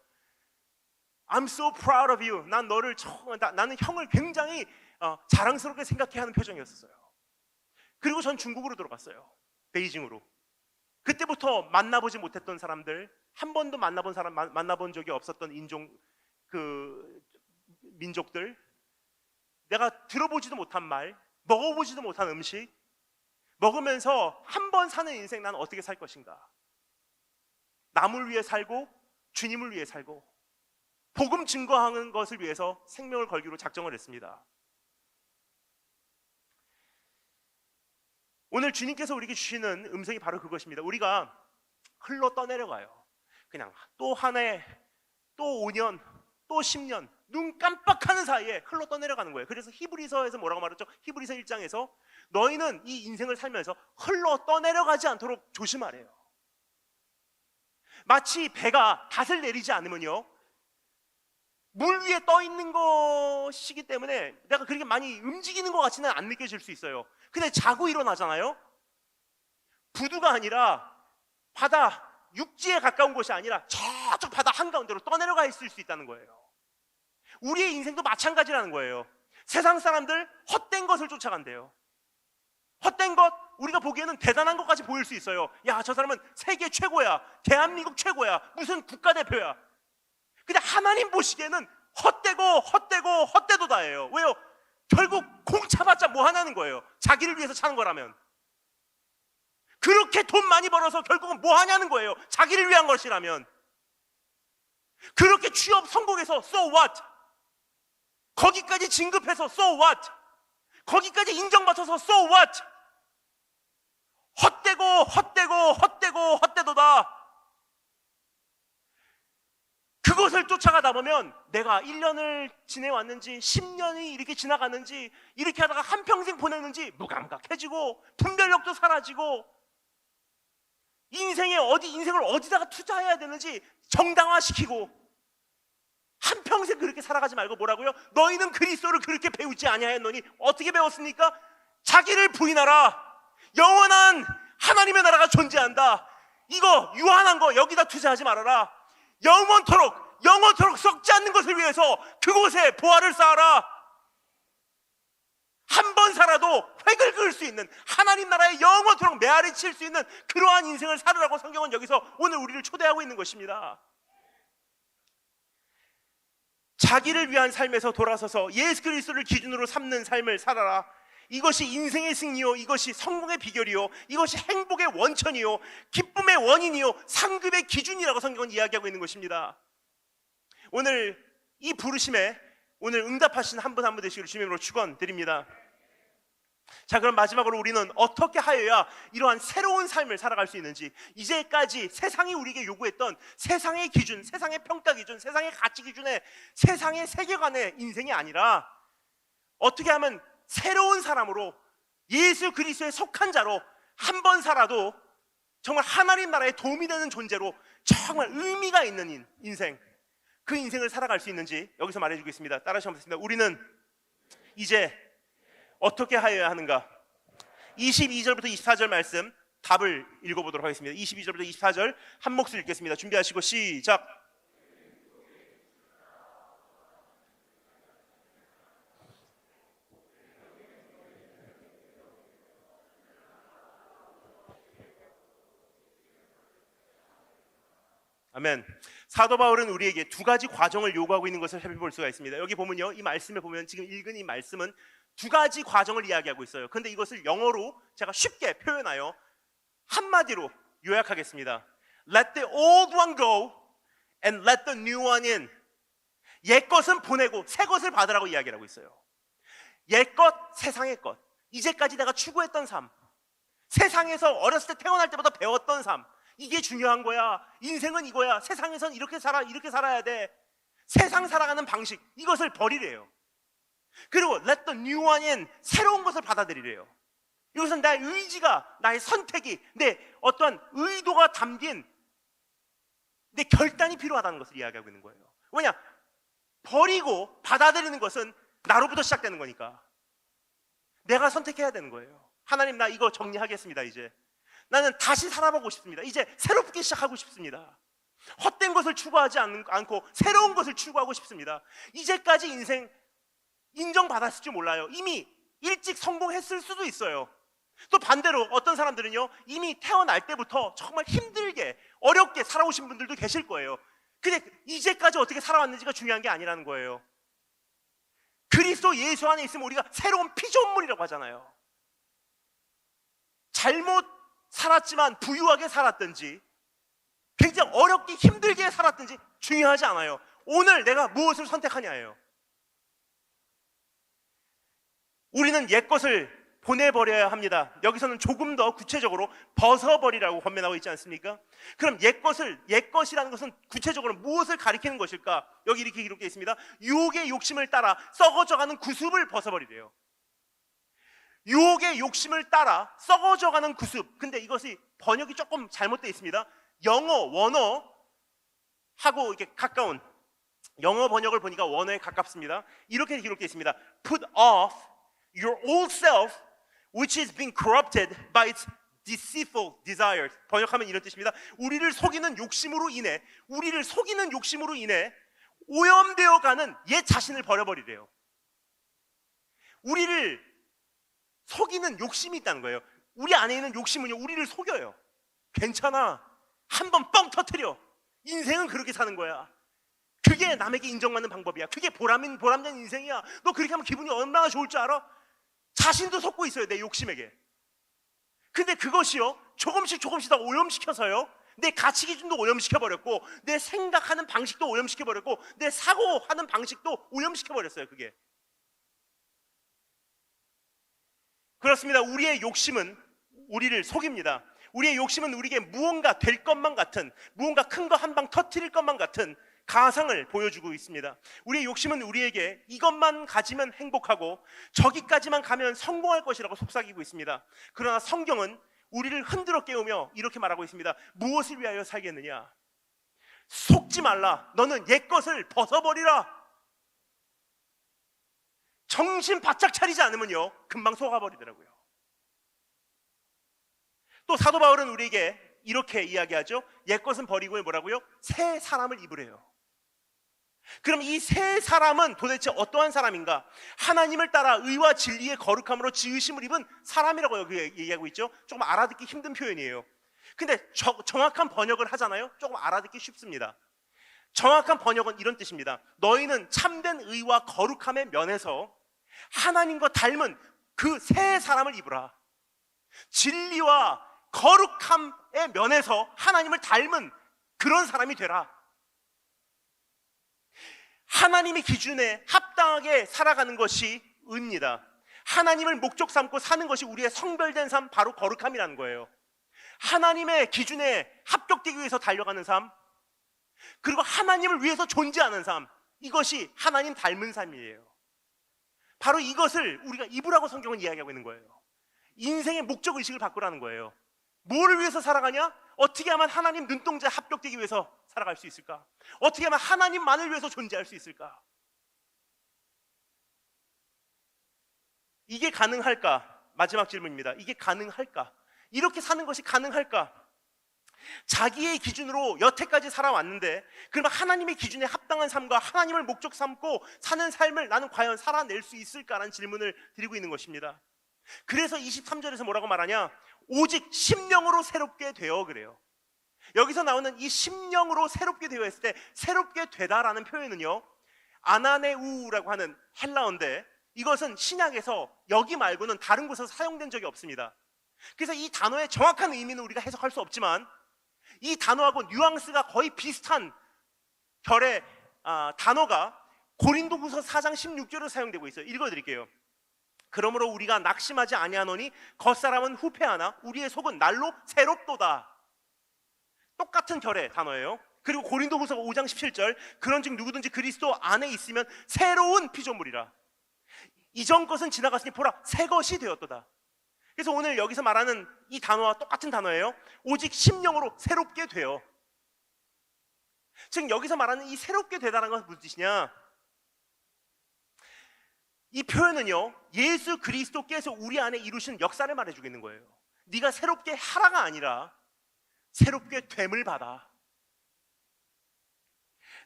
I'm so proud of you. 나는 형을 굉장히 자랑스럽게 생각해 하는 표정이었어요. 그리고 전 중국으로 들어갔어요. 베이징으로. 그때부터 만나보지 못했던 사람들, 한 번도 만나본 적이 없었던 민족들, 내가 들어보지도 못한 말, 먹어보지도 못한 음식, 먹으면서 한 번 사는 인생 난 어떻게 살 것인가? 남을 위해 살고 주님을 위해 살고 복음 증거하는 것을 위해서 생명을 걸기로 작정을 했습니다. 오늘 주님께서 우리에게 주시는 음성이 바로 그것입니다. 우리가 흘러 떠내려가요. 그냥 또 한 해, 또 5년, 또 10년 눈 깜빡하는 사이에 흘러 떠내려가는 거예요. 그래서 히브리서에서 뭐라고 말했죠? 히브리서 1장에서 너희는 이 인생을 살면서 흘러 떠내려가지 않도록 조심하래요. 마치 배가 닷을 내리지 않으면요, 물 위에 떠 있는 것이기 때문에 내가 그렇게 많이 움직이는 것 같지는 안 느껴질 수 있어요. 근데 자고 일어나잖아요. 부두가 아니라 바다, 육지에 가까운 곳이 아니라 저쪽 바다 한가운데로 떠내려가 있을 수 있다는 거예요. 우리의 인생도 마찬가지라는 거예요. 세상 사람들 헛된 것을 쫓아간대요. 헛된 것, 우리가 보기에는 대단한 것까지 보일 수 있어요. 야, 저 사람은 세계 최고야, 대한민국 최고야, 무슨 국가대표야. 근데 하나님 보시기에는 헛되도다예요. 왜요? 결국 공 차봤자 뭐 하냐는 거예요. 자기를 위해서 차는 거라면. 그렇게 돈 많이 벌어서 결국은 뭐 하냐는 거예요. 자기를 위한 것이라면. 그렇게 취업 성공해서 so what? 거기까지 진급해서 so what? 거기까지 인정받아서 so what? 헛되도다. 그것을 쫓아가다 보면 내가 1년을 지내왔는지 10년이 이렇게 지나갔는지 이렇게 하다가 한평생 보냈는지 무감각해지고 분별력도 사라지고 인생을 어디다가 투자해야 되는지 정당화시키고 한평생 그렇게 살아가지 말고 뭐라고요? 너희는 그리스도를 그렇게 배우지 아니하였노니 어떻게 배웠습니까? 자기를 부인하라. 영원한 하나님의 나라가 존재한다. 이거 유한한 거 여기다 투자하지 말아라. 영원토록 썩지 않는 것을 위해서 그곳에 보화를 쌓아라. 한 번 살아도 획을 그을 수 있는, 하나님 나라의 영원토록 메아리 칠 수 있는 그러한 인생을 살으라고 성경은 여기서 오늘 우리를 초대하고 있는 것입니다. 자기를 위한 삶에서 돌아서서 예수 그리스도를 기준으로 삼는 삶을 살아라. 이것이 인생의 승리요, 이것이 성공의 비결이요, 이것이 행복의 원천이요, 기쁨의 원인이요, 상급의 기준이라고 성경은 이야기하고 있는 것입니다. 오늘 이 부르심에 오늘 응답하신 한 분 한 분 되시기를 주님으로 축원드립니다. 자, 그럼 마지막으로 우리는 어떻게 하여야 이러한 새로운 삶을 살아갈 수 있는지, 이제까지 세상이 우리에게 요구했던 세상의 기준, 세상의 평가 기준, 세상의 가치 기준에 세상의 세계관의 인생이 아니라 어떻게 하면 새로운 사람으로 예수 그리스도에 속한 자로 한 번 살아도 정말 하나님 나라에 도움이 되는 존재로 정말 의미가 있는 인생, 그 인생을 살아갈 수 있는지 여기서 말해주겠습니다. 따라서 한번 듣습니다. 우리는 이제 어떻게 하여야 하는가? 22절부터 24절 말씀 답을 읽어보도록 하겠습니다. 22절부터 24절 한 목소리 읽겠습니다. 준비하시고 시작. 아멘. 사도 바울은 우리에게 두 가지 과정을 요구하고 있는 것을 살펴볼 수가 있습니다. 여기 보면요, 이 말씀에 보면 지금 읽은 이 말씀은 두 가지 과정을 이야기하고 있어요. 그런데 이것을 영어로 제가 쉽게 표현하여 한마디로 요약하겠습니다. Let the old one go and let the new one in. 옛 것은 보내고 새 것을 받으라고 이야기를 하고 있어요. 옛 것, 세상의 것, 이제까지 내가 추구했던 삶, 세상에서 어렸을 때 태어날 때부터 배웠던 삶, 이게 중요한 거야. 인생은 이거야. 세상에선 이렇게 살아야 돼. 세상 살아가는 방식, 이것을 버리래요. 그리고 let the new one in, 새로운 것을 받아들이래요. 이것은 나의 의지가, 나의 선택이, 내 어떠한 의도가 담긴 내 결단이 필요하다는 것을 이야기하고 있는 거예요. 왜냐? 버리고 받아들이는 것은 나로부터 시작되는 거니까 내가 선택해야 되는 거예요. 하나님, 나 이거 정리하겠습니다. 이제 나는 다시 살아보고 싶습니다. 이제 새롭게 시작하고 싶습니다. 헛된 것을 추구하지 않고 새로운 것을 추구하고 싶습니다. 이제까지 인생 인정받았을지 몰라요. 이미 일찍 성공했을 수도 있어요. 또 반대로 어떤 사람들은요, 이미 태어날 때부터 정말 힘들게 어렵게 살아오신 분들도 계실 거예요. 근데 이제까지 어떻게 살아왔는지가 중요한 게 아니라는 거예요. 그리스도 예수 안에 있으면 우리가 새로운 피조물이라고 하잖아요. 잘못 살았지만 부유하게 살았든지 굉장히 어렵게 힘들게 살았든지 중요하지 않아요. 오늘 내가 무엇을 선택하냐예요. 우리는 옛 것을 보내버려야 합니다. 여기서는 조금 더 구체적으로 벗어버리라고 권면하고 있지 않습니까? 그럼 옛 것이라는 것은 구체적으로 무엇을 가리키는 것일까? 여기 이렇게 기록되어 있습니다. 유혹의 욕심을 따라 썩어져가는 구습을 벗어버리래요. 유혹의 욕심을 따라 썩어져가는 구습. 근데 이것이 번역이 조금 잘못되어 있습니다. 영어 원어하고 이렇게 가까운 영어 번역을 보니까 원어에 가깝습니다. 이렇게 기록되어 있습니다. Put off your old self, which is being corrupted by its deceitful desires. 번역하면 이런 뜻입니다. 우리를 속이는 욕심으로 인해 오염되어 가는 옛 자신을 버려버리래요. 우리를 속이는 욕심이 있다는 거예요. 우리 안에 있는 욕심은요, 우리를 속여요. 괜찮아, 한번 뻥 터뜨려. 인생은 그렇게 사는 거야. 그게 남에게 인정받는 방법이야. 그게 보람된 인생이야. 너 그렇게 하면 기분이 얼마나 좋을 줄 알아? 자신도 속고 있어요, 내 욕심에게. 근데 그것이요, 조금씩 다 오염시켜서요, 내 가치 기준도 오염시켜버렸고, 내 생각하는 방식도 오염시켜버렸고, 내 사고하는 방식도 오염시켜버렸어요. 그게 그렇습니다. 우리의 욕심은 우리를 속입니다. 우리의 욕심은 우리에게 무언가 될 것만 같은, 무언가 큰 거 한 방 터뜨릴 것만 같은 가상을 보여주고 있습니다. 우리의 욕심은 우리에게 이것만 가지면 행복하고 저기까지만 가면 성공할 것이라고 속삭이고 있습니다. 그러나 성경은 우리를 흔들어 깨우며 이렇게 말하고 있습니다. 무엇을 위하여 살겠느냐? 속지 말라. 너는 옛 것을 벗어버리라. 정신 바짝 차리지 않으면요, 금방 속아버리더라고요. 또 사도 바울은 우리에게 이렇게 이야기하죠. 옛 것은 버리고 뭐라고요? 새 사람을 입으래요. 그럼 이 세 사람은 도대체 어떠한 사람인가? 하나님을 따라 의와 진리의 거룩함으로 지으심을 입은 사람이라고 여기 얘기하고 있죠. 조금 알아듣기 힘든 표현이에요. 근데 정확한 번역을 하잖아요. 조금 알아듣기 쉽습니다. 정확한 번역은 이런 뜻입니다. 너희는 참된 의와 거룩함의 면에서 하나님과 닮은 그 세 사람을 입으라. 진리와 거룩함의 면에서 하나님을 닮은 그런 사람이 되라. 하나님의 기준에 합당하게 살아가는 것이 의입니다. 하나님을 목적 삼고 사는 것이 우리의 성별된 삶, 바로 거룩함이라는 거예요. 하나님의 기준에 합격되기 위해서 달려가는 삶, 그리고 하나님을 위해서 존재하는 삶, 이것이 하나님 닮은 삶이에요. 바로 이것을 우리가 입으라고 성경은 이야기하고 있는 거예요. 인생의 목적의식을 바꾸라는 거예요. 뭐를 위해서 살아가냐? 어떻게 하면 하나님 눈동자에 합격되기 위해서 살아갈 수 있을까? 어떻게 하면 하나님만을 위해서 존재할 수 있을까? 이게 가능할까? 마지막 질문입니다. 이게 가능할까? 이렇게 사는 것이 가능할까? 자기의 기준으로 여태까지 살아왔는데, 그러면 하나님의 기준에 합당한 삶과 하나님을 목적 삼고 사는 삶을 나는 과연 살아낼 수 있을까라는 질문을 드리고 있는 것입니다. 그래서 23절에서 뭐라고 말하냐? 오직 심령으로 새롭게 되어, 그래요. 여기서 나오는 이 심령으로 새롭게 되어 했을 때, 새롭게 되다라는 표현은요, 아나네우라고 하는 헬라어인데, 이것은 신약에서 여기 말고는 다른 곳에서 사용된 적이 없습니다. 그래서 이 단어의 정확한 의미는 우리가 해석할 수 없지만, 이 단어하고 뉘앙스가 거의 비슷한 결의 단어가 고린도후서 4장 16절에 사용되고 있어요. 읽어드릴게요. 그러므로 우리가 낙심하지 아니하노니 겉사람은 후패하나 우리의 속은 날로 새롭도다. 똑같은 결의 단어예요. 그리고 고린도후서 5장 17절, 그런즉 누구든지 그리스도 안에 있으면 새로운 피조물이라. 이전 것은 지나갔으니 보라 새 것이 되었도다. 그래서 오늘 여기서 말하는 이 단어와 똑같은 단어예요. 오직 심령으로 새롭게 되어. 즉 여기서 말하는 이 새롭게 되다는 것은 무슨 뜻이냐? 이 표현은요, 예수 그리스도께서 우리 안에 이루신 역사를 말해주고 있는 거예요. 네가 새롭게 하라가 아니라 새롭게 됨을 받아.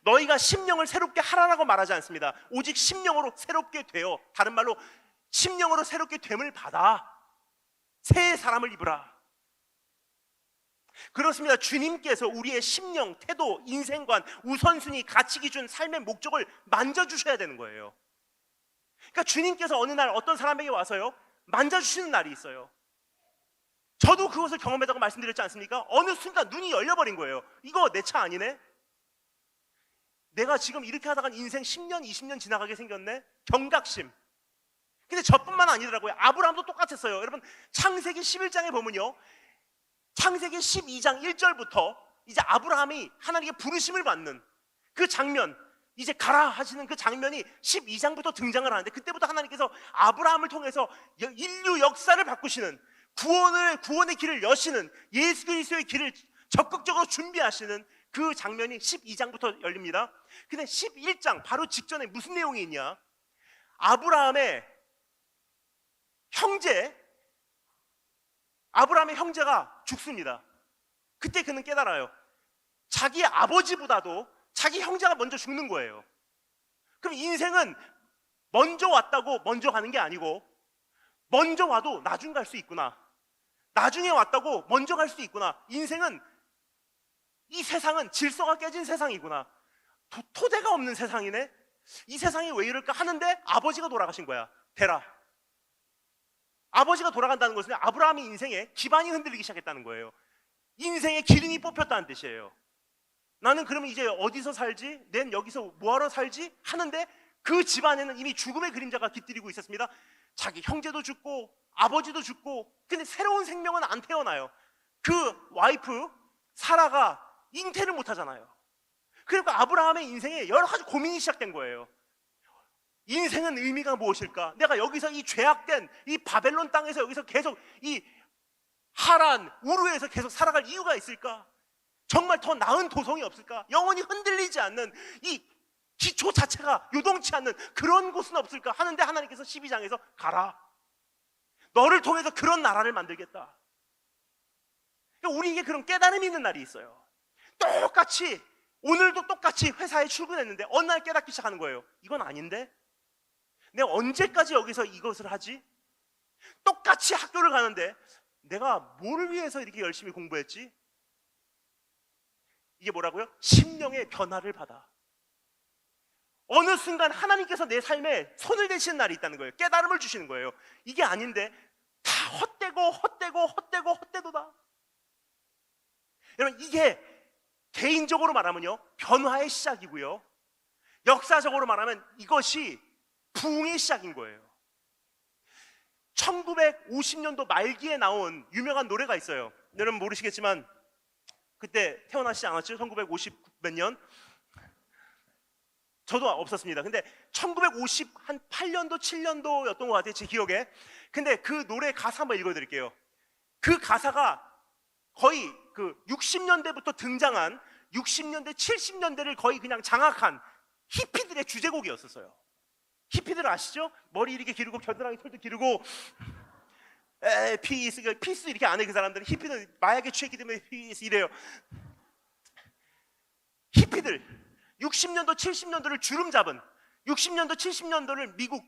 너희가 심령을 새롭게 하라라고 말하지 않습니다. 오직 심령으로 새롭게 되어, 다른 말로 심령으로 새롭게 됨을 받아. 새 사람을 입으라. 그렇습니다. 주님께서 우리의 심령, 태도, 인생관, 우선순위, 가치기준, 삶의 목적을 만져주셔야 되는 거예요. 그러니까 주님께서 어느 날 어떤 사람에게 와서요, 만져주시는 날이 있어요. 저도 그것을 경험했다고 말씀드렸지 않습니까? 어느 순간 눈이 열려버린 거예요. 이거 내 차 아니네? 내가 지금 이렇게 하다가 인생 10년, 20년 지나가게 생겼네? 경각심. 근데 저뿐만 아니더라고요. 아브라함도 똑같았어요. 여러분, 창세기 11장에 보면요, 창세기 12장 1절부터 이제 아브라함이 하나님께 부르심을 받는 그 장면, 이제 가라 하시는 그 장면이 12장부터 등장을 하는데, 그때부터 하나님께서 아브라함을 통해서 인류 역사를 바꾸시는, 구원의 길을 여시는, 예수 그리스도의 길을 적극적으로 준비하시는 그 장면이 12장부터 열립니다. 근데 11장 바로 직전에 무슨 내용이 있냐? 아브라함의 형제가 죽습니다. 그때 그는 깨달아요. 자기 아버지보다도 자기 형제가 먼저 죽는 거예요. 그럼 인생은 먼저 왔다고 먼저 가는 게 아니고, 먼저 와도 나중 갈 수 있구나. 나중에 왔다고 먼저 갈 수 있구나. 인생은, 이 세상은 질서가 깨진 세상이구나. 토대가 없는 세상이네. 이 세상이 왜 이럴까 하는데 아버지가 돌아가신 거야. 데라. 아버지가 돌아간다는 것은 아브라함의 인생에 기반이 흔들리기 시작했다는 거예요. 인생의 기름이 뽑혔다는 뜻이에요. 나는 그러면 이제 어디서 살지? 난 여기서 뭐하러 살지? 하는데 그 집안에는 이미 죽음의 그림자가 깃들이고 있었습니다. 자기 형제도 죽고 아버지도 죽고, 근데 새로운 생명은 안 태어나요. 그 와이프 사라가 잉태를 못 하잖아요. 그러니까 아브라함의 인생에 여러 가지 고민이 시작된 거예요. 인생은 의미가 무엇일까? 내가 여기서 이 죄악된 이 바벨론 땅에서 여기서 계속 이 하란, 우르에서 계속 살아갈 이유가 있을까? 정말 더 나은 도성이 없을까? 영원히 흔들리지 않는 이 기초 자체가 요동치 않는 그런 곳은 없을까? 하는데 하나님께서 12장에서 가라. 너를 통해서 그런 나라를 만들겠다. 그러니까 우리에게 그런 깨달음이 있는 날이 있어요. 똑같이 오늘도 똑같이 회사에 출근했는데 어느 날 깨닫기 시작하는 거예요. 이건 아닌데? 내가 언제까지 여기서 이것을 하지? 똑같이 학교를 가는데 내가 뭘 위해서 이렇게 열심히 공부했지? 이게 뭐라고요? 심령의 변화를 받아. 어느 순간 하나님께서 내 삶에 손을 대시는 날이 있다는 거예요. 깨달음을 주시는 거예요. 이게 아닌데 다 헛되고다. 여러분, 이게 개인적으로 말하면요, 변화의 시작이고요, 역사적으로 말하면 이것이 부흥의 시작인 거예요. 1950년도 말기에 나온 유명한 노래가 있어요. 여러분 모르시겠지만 그때 태어나시지 않았죠? 1950 몇 년? 저도 없었습니다. 근데 1958년도 7년도였던 것 같아요, 제 기억에. 근데 그 노래 가사 한번 읽어드릴게요. 그 가사가 거의 그 60년대부터 등장한 60년대 70년대를 거의 그냥 장악한 히피들의 주제곡이었었어요. 히피들 아시죠? 머리 이렇게 기르고 겨드랑이 털도 기르고 피스 이렇게 안 해. 그 사람들은 히피들 마약에 취했기 때문에 피스 이래요. 히피들 60년도 70년도를 주름 잡은 60년도 70년도를 미국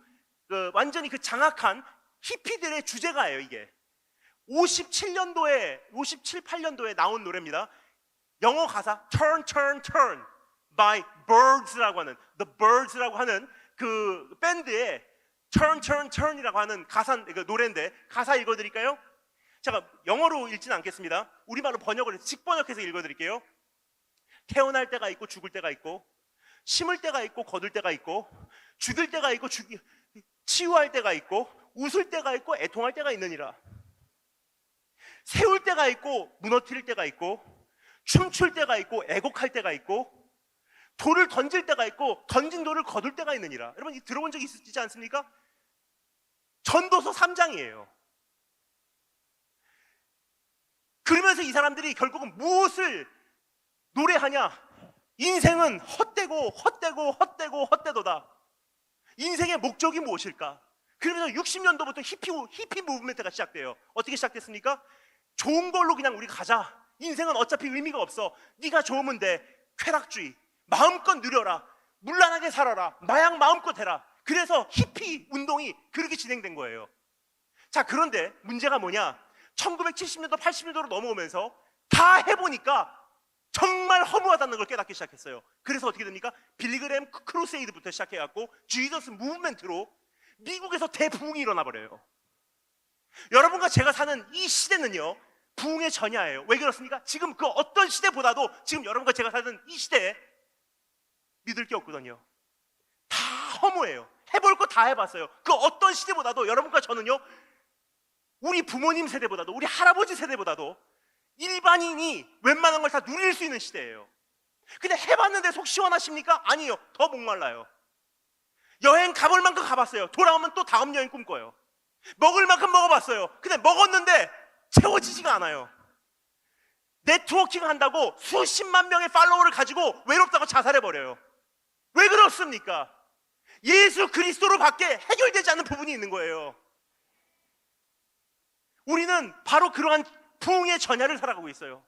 완전히 그 장악한 히피들의 주제가예요. 이게 57년도에 57, 8년도에 나온 노래입니다. 영어 가사 Turn Turn Turn by Birds라고 하는 The Birds라고 하는 그 밴드의 Turn Turn Turn이라고 하는 가사 그 노래인데 가사 읽어드릴까요? 제가 영어로 읽지는 않겠습니다. 우리말로 번역을 해서 직번역해서 읽어드릴게요. 태어날 때가 있고 죽을 때가 있고, 심을 때가 있고 거둘 때가 있고, 죽일 때가 있고 치유할 때가 있고, 웃을 때가 있고 애통할 때가 있느니라. 세울 때가 있고 무너뜨릴 때가 있고, 춤출 때가 있고 애곡할 때가 있고, 돌을 던질 때가 있고 던진 돌을 거둘 때가 있느니라. 여러분 들어본 적이 있으시지 않습니까? 전도서 3장이에요. 그러면서 이 사람들이 결국은 무엇을 노래하냐? 인생은 헛되고다. 인생의 목적이 무엇일까? 그러면서 60년도부터 히피 무브먼트가 시작돼요. 어떻게 시작됐습니까? 좋은 걸로 그냥 우리 가자. 인생은 어차피 의미가 없어. 네가 좋으면 돼. 쾌락주의. 마음껏 누려라. 문란하게 살아라. 마약 마음껏 해라. 그래서 히피 운동이 그렇게 진행된 거예요. 자, 그런데 문제가 뭐냐? 1970년도 80년도로 넘어오면서 다 해보니까 정말 허무하다는 걸 깨닫기 시작했어요. 그래서 어떻게 됩니까? 빌리그램 크루세이드부터 시작해갖고 지저스 무브먼트로 미국에서 대부흥이 일어나 버려요. 여러분과 제가 사는 이 시대는요, 부흥의 전야예요. 왜 그렇습니까? 지금 그 어떤 시대보다도 지금 여러분과 제가 사는 이 시대에 믿을 게 없거든요. 다 허무해요. 해볼 거 다 해봤어요. 그 어떤 시대보다도 여러분과 저는요, 우리 부모님 세대보다도 우리 할아버지 세대보다도 일반인이 웬만한 걸 다 누릴 수 있는 시대예요. 근데 해봤는데 속 시원하십니까? 아니요. 더 목말라요. 여행 가볼 만큼 가봤어요. 돌아오면 또 다음 여행 꿈꿔요. 먹을 만큼 먹어봤어요. 근데 먹었는데 채워지지가 않아요. 네트워킹 한다고 수십만 명의 팔로워를 가지고 외롭다고 자살해버려요. 왜 그렇습니까? 예수 그리스도로 밖에 해결되지 않는 부분이 있는 거예요. 우리는 바로 그러한 부흥의 전야를 살아가고 있어요.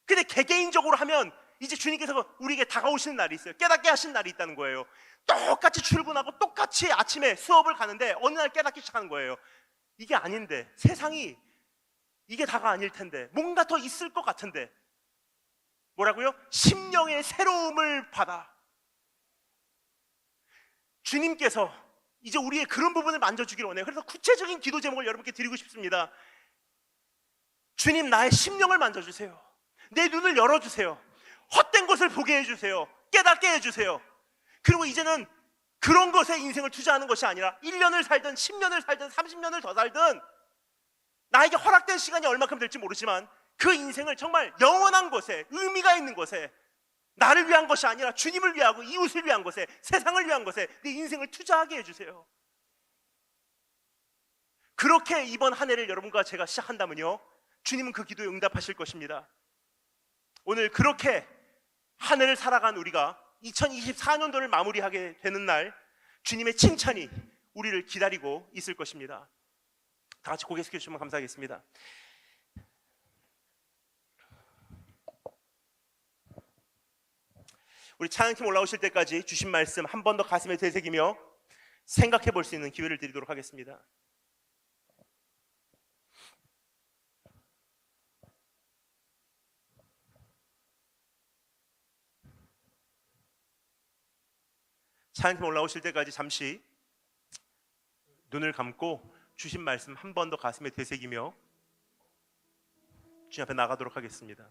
근데 개개인적으로 하면 이제 주님께서 우리에게 다가오시는 날이 있어요. 깨닫게 하시는 날이 있다는 거예요. 똑같이 출근하고 똑같이 아침에 수업을 가는데 어느 날 깨닫기 시작하는 거예요. 이게 아닌데, 세상이 이게 다가 아닐 텐데, 뭔가 더 있을 것 같은데. 뭐라고요? 심령의 새로움을 받아. 주님께서 이제 우리의 그런 부분을 만져주기를 원해요. 그래서 구체적인 기도 제목을 여러분께 드리고 싶습니다. 주님, 나의 심령을 만져주세요. 내 눈을 열어주세요. 헛된 것을 보게 해주세요. 깨닫게 해주세요. 그리고 이제는 그런 것에 인생을 투자하는 것이 아니라 1년을 살든 10년을 살든 30년을 더 살든 나에게 허락된 시간이 얼마큼 될지 모르지만 그 인생을 정말 영원한 것에, 의미가 있는 것에, 나를 위한 것이 아니라 주님을 위하고 이웃을 위한 것에, 세상을 위한 것에 내 인생을 투자하게 해주세요. 그렇게 이번 한 해를 여러분과 제가 시작한다면요, 주님은 그 기도에 응답하실 것입니다. 오늘 그렇게 한 해를 살아간 우리가 2024년도를 마무리하게 되는 날, 주님의 칭찬이 우리를 기다리고 있을 것입니다. 다 같이 고개 숙여주시면 감사하겠습니다. 우리 찬양팀 올라오실 때까지 주신 말씀 한 번 더 가슴에 되새기며 생각해 볼 수 있는 기회를 드리도록 하겠습니다. 찬양팀 올라오실 때까지 잠시 눈을 감고 주신 말씀 한 번 더 가슴에 되새기며 주님 앞에 나가도록 하겠습니다.